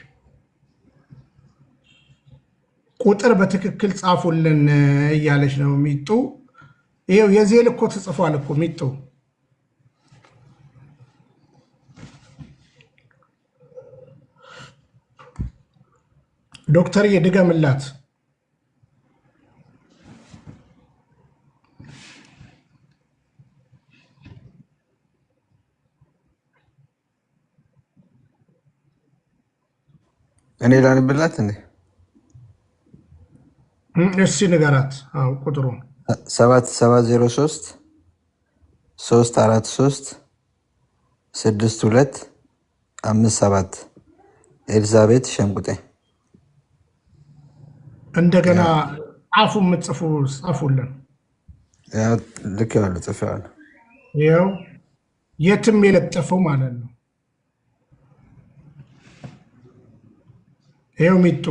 ቁጥር በትክክል ጻፉልን እያለች ነው ሚጡ። ይኸው የዜል እኮ ተጽፏል እኮ ሚጡ። ዶክተር የድገምላት። እኔ ላንብላት እንዴ? እሺ ንገራት። አዎ ቁጥሩን 7703 343 62 57 ኤልዛቤት ሸምቁጤ። እንደገና ጻፉ፣ የምትጽፉ ጻፉልን። ልክ ያሉ ጽፌዋል። ይኸው የትም የለጠፈው ማለት ነው። ይኸው ሚጡ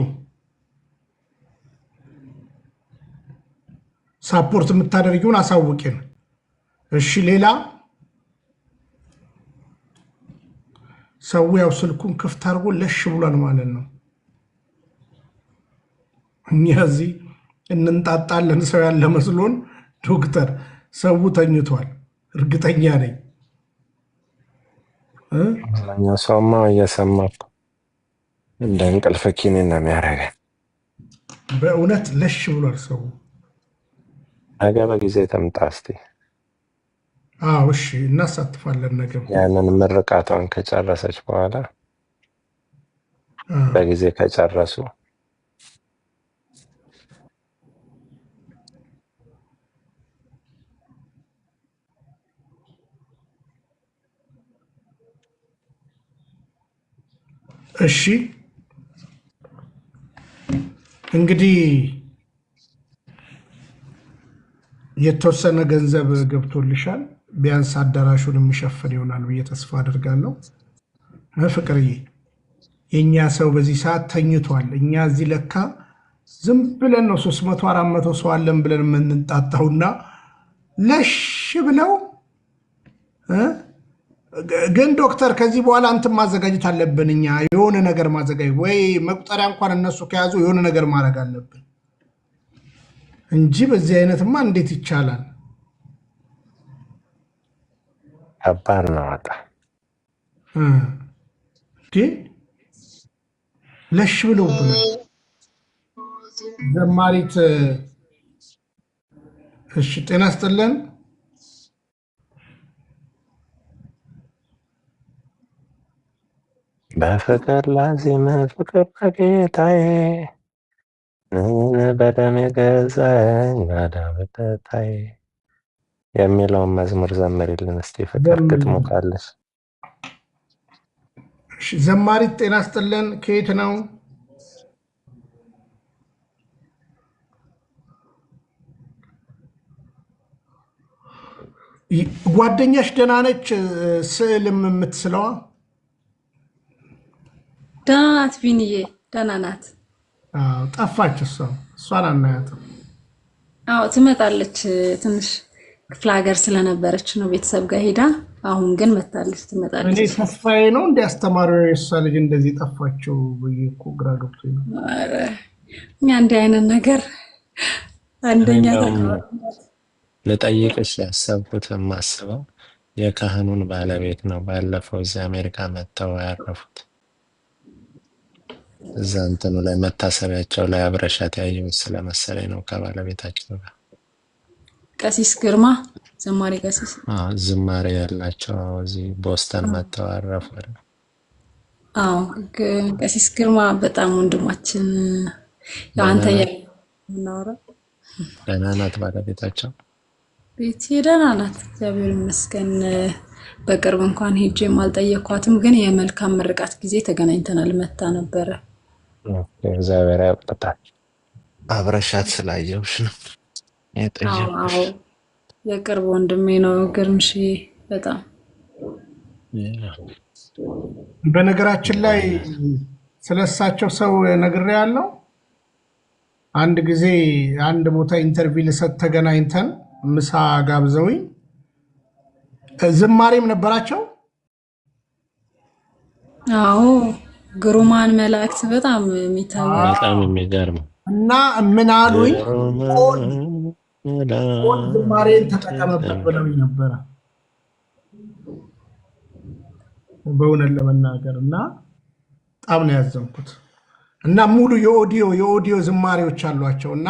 ሳፖርት የምታደርጊውን አሳውቂን። እሺ ሌላ ሰው ያው ስልኩን ክፍት አድርጎ ለሽ ብሏል ማለት ነው። እኛ እዚህ እንንጣጣለን ሰው ያለ መስሎን፣ ዶክተር ሰው ተኝቷል እርግጠኛ ነኝ። እኛ ሰውማ እየሰማ እንደ እንቅልፍ ኪኒን ነው የሚያደርገን። በእውነት ለሽ ብሏል ሰው። ነገ በጊዜ ተምጣ እስቲ። አዎ እሺ እናሳትፋለን። ነገ ያንን ምርቃቷን ከጨረሰች በኋላ በጊዜ ከጨረሱ እሺ እንግዲህ የተወሰነ ገንዘብ ገብቶልሻል። ቢያንስ አዳራሹን የሚሸፍን ይሆናል ብዬ ተስፋ አድርጋለሁ። ፍቅርዬ የእኛ ሰው በዚህ ሰዓት ተኝቷል። እኛ እዚህ ለካ ዝም ብለን ነው 300 400 ሰው አለን ብለን የምንጣጣውና ለሽ ብለው ግን ዶክተር ከዚህ በኋላ እንትን ማዘጋጀት አለብን። እኛ የሆነ ነገር ማዘጋጀት ወይ መቁጠሪያ እንኳን እነሱ ከያዙ የሆነ ነገር ማድረግ አለብን እንጂ በዚህ አይነትማ እንዴት ይቻላል? ከባድ ነው። ወጣ ለሽ ብለው ዘማሪት እሺ ጤና ይስጥልን። በፍቅር ላዚም ፍቅር በጌታዬ በደም የገዛኝ አዳምጠታዬ የሚለውን መዝሙር ዘምሪልን እስቲ ፍቅር፣ ግጥሙ ካለሽ። ዘማሪት ጤና ይስጥልን። ከየት ነው? ጓደኛሽ ደህና ነች? ስዕልም የምትስለዋ ደህና ናት ቢንዬ፣ ደህና ናት። ጠፋች። እሷን አናያትም። አዎ ትመጣለች። ትንሽ ክፍለ ሀገር ስለነበረች ነው ቤተሰብ ጋር ሄዳ፣ አሁን ግን መታለች፣ ትመጣለች። እኔ ተስፋዬ ነው እንደ አስተማሪው የእሷ ልጅ እንደዚህ ጠፋቸው ብዬ እኮ ግራ ገብቶኝ ነው። ኧረ እኛ እንዲህ አይነት ነገር አንደኛ ልጠይቅሽ ያሰብኩት የማስበው የካህኑን ባለቤት ነው። ባለፈው እዚህ አሜሪካ መጥተው ያረፉት እዛ እንትኑ ላይ መታሰቢያቸው ላይ አብረሻት ያየሁት ስለመሰለኝ ነው ከባለቤታቸው ጋር። ቀሲስ ግርማ ዘማሪ ቀሲስ ዝማሬ ያላቸው እዚህ ቦስተን መጥተው አረፉ። አዎ ቀሲስ ግርማ በጣም ወንድማችን። አንተ ያናወራ ደህና ናት ባለቤታቸው? ቤቴ ደህና ናት እግዚአብሔር ይመስገን። በቅርብ እንኳን ሄጄም አልጠየኳትም፣ ግን የመልካም ምርቃት ጊዜ ተገናኝተናል። መታ ነበረ። እግዚአብሔር ያውቃታል። አብረሻት ስላየሁሽ ነው የጠየኩሽ። የቅርብ ወንድሜ ነው ግርምሽ። በጣም በነገራችን ላይ ስለሳቸው ሰው ነግሬ ያለው አንድ ጊዜ አንድ ቦታ ኢንተርቪው ልሰጥ ተገናኝተን ምሳ ጋብዘውኝ ዝማሬም ነበራቸው። አዎ ግሩማን መላእክት በጣም የሚታወቅ በጣም የሚገርም እና ምን አሉኝ ዝማሬን ተጠቀመበት ብለውኝ ነበረ በእውነት ለመናገር እና በጣም ነው ያዘንኩት። እና ሙሉ የኦዲዮ ዝማሬዎች አሏቸው እና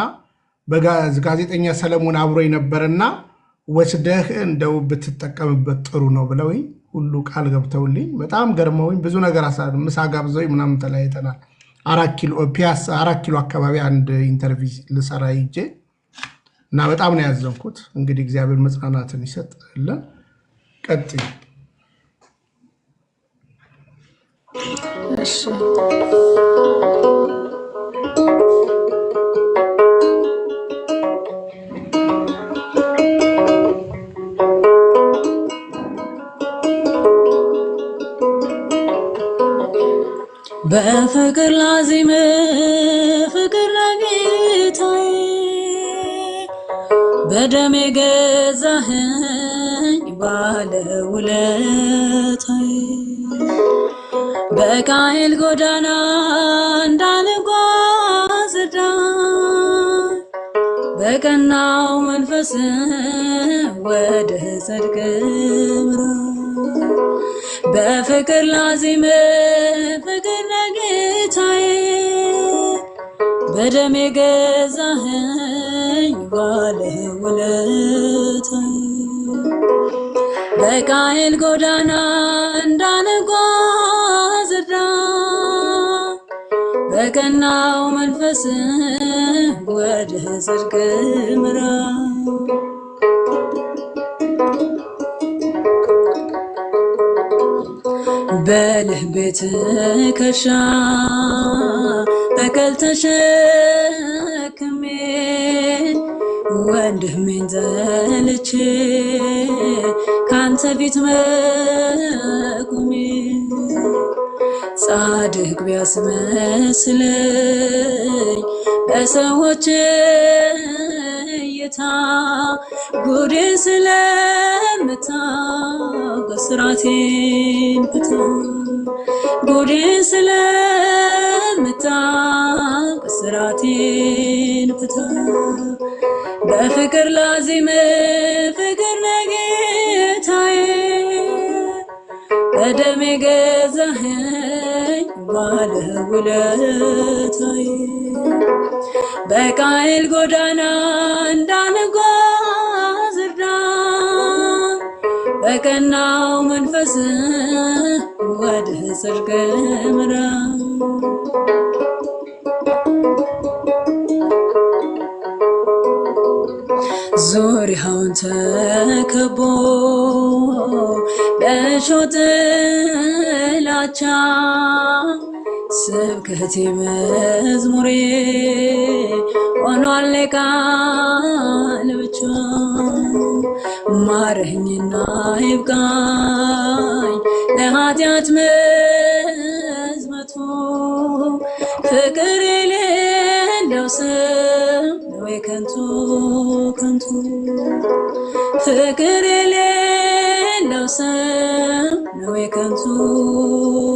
ጋዜጠኛ ሰለሞን አብሮኝ ነበርና ወስደህ እንደው ብትጠቀምበት ጥሩ ነው ብለውኝ ሁሉ ቃል ገብተውልኝ በጣም ገርመውኝ ብዙ ነገር ምሳ ጋብዘውኝ ምናምን ተለያይተናል። 4 ኪሎ ፒያሳ 4 ኪሎ አካባቢ አንድ ኢንተርቪው ልሰራ ሂጄ እና በጣም ነው ያዘንኩት። እንግዲህ እግዚአብሔር መጽናናትን ይሰጥልን። ቀጥይ። እሺ በፍቅር ላዚም ፍቅር ለጌታዬ በደም የገዛኸኝ ባለውለታዬ በቃየል ጎዳና እንዳልጓዝ እርዳኝ በቀናው መንፈስ ወደ ጽድቅ ምራኝ በፍቅር ላዚም ፍቅር ለጌታዬ በደም የገዛኸኝ ባለውለታዬ በቃየል ጎዳና እንዳልጓዝ እርዳኝ በቀናው መንፈስ ወደ ጽድቅ ምራኝ በልቤ ትከሻ በቀል ተሸክሜ ወንድሜን ዘልቼ ካንተ ፊት መቆሜ ጻድቅ ቢያስመስለኝ በሰዎች እይታ ጉዴን ስለምታውቅ እስራቴን ፍታ ጉዴን ስለምታውቅ እስራቴን ፍታ በፍቅር ላዚም ፍቅር ለጌታዬ በደም የገዛኸኝ ባለውለታዬ በቃየል ጎዳና እንዳልጓዝ እርዳኝ በቀናው መንፈስ ወደ ጽድቅ ምራኝ ዙሪያውን ተከቦ በእሾህ ጥላቻ ስብከቴ መዝሙሬ ሆኗል ቃል ብቻ ማረኝና ይብቃኝ ለኃጢአት መዝመቱ ፍቅር የሌለው ሰው ነው ከንቱ ከንቱ ፍቅር የሌለው ሰው ነው ከንቱ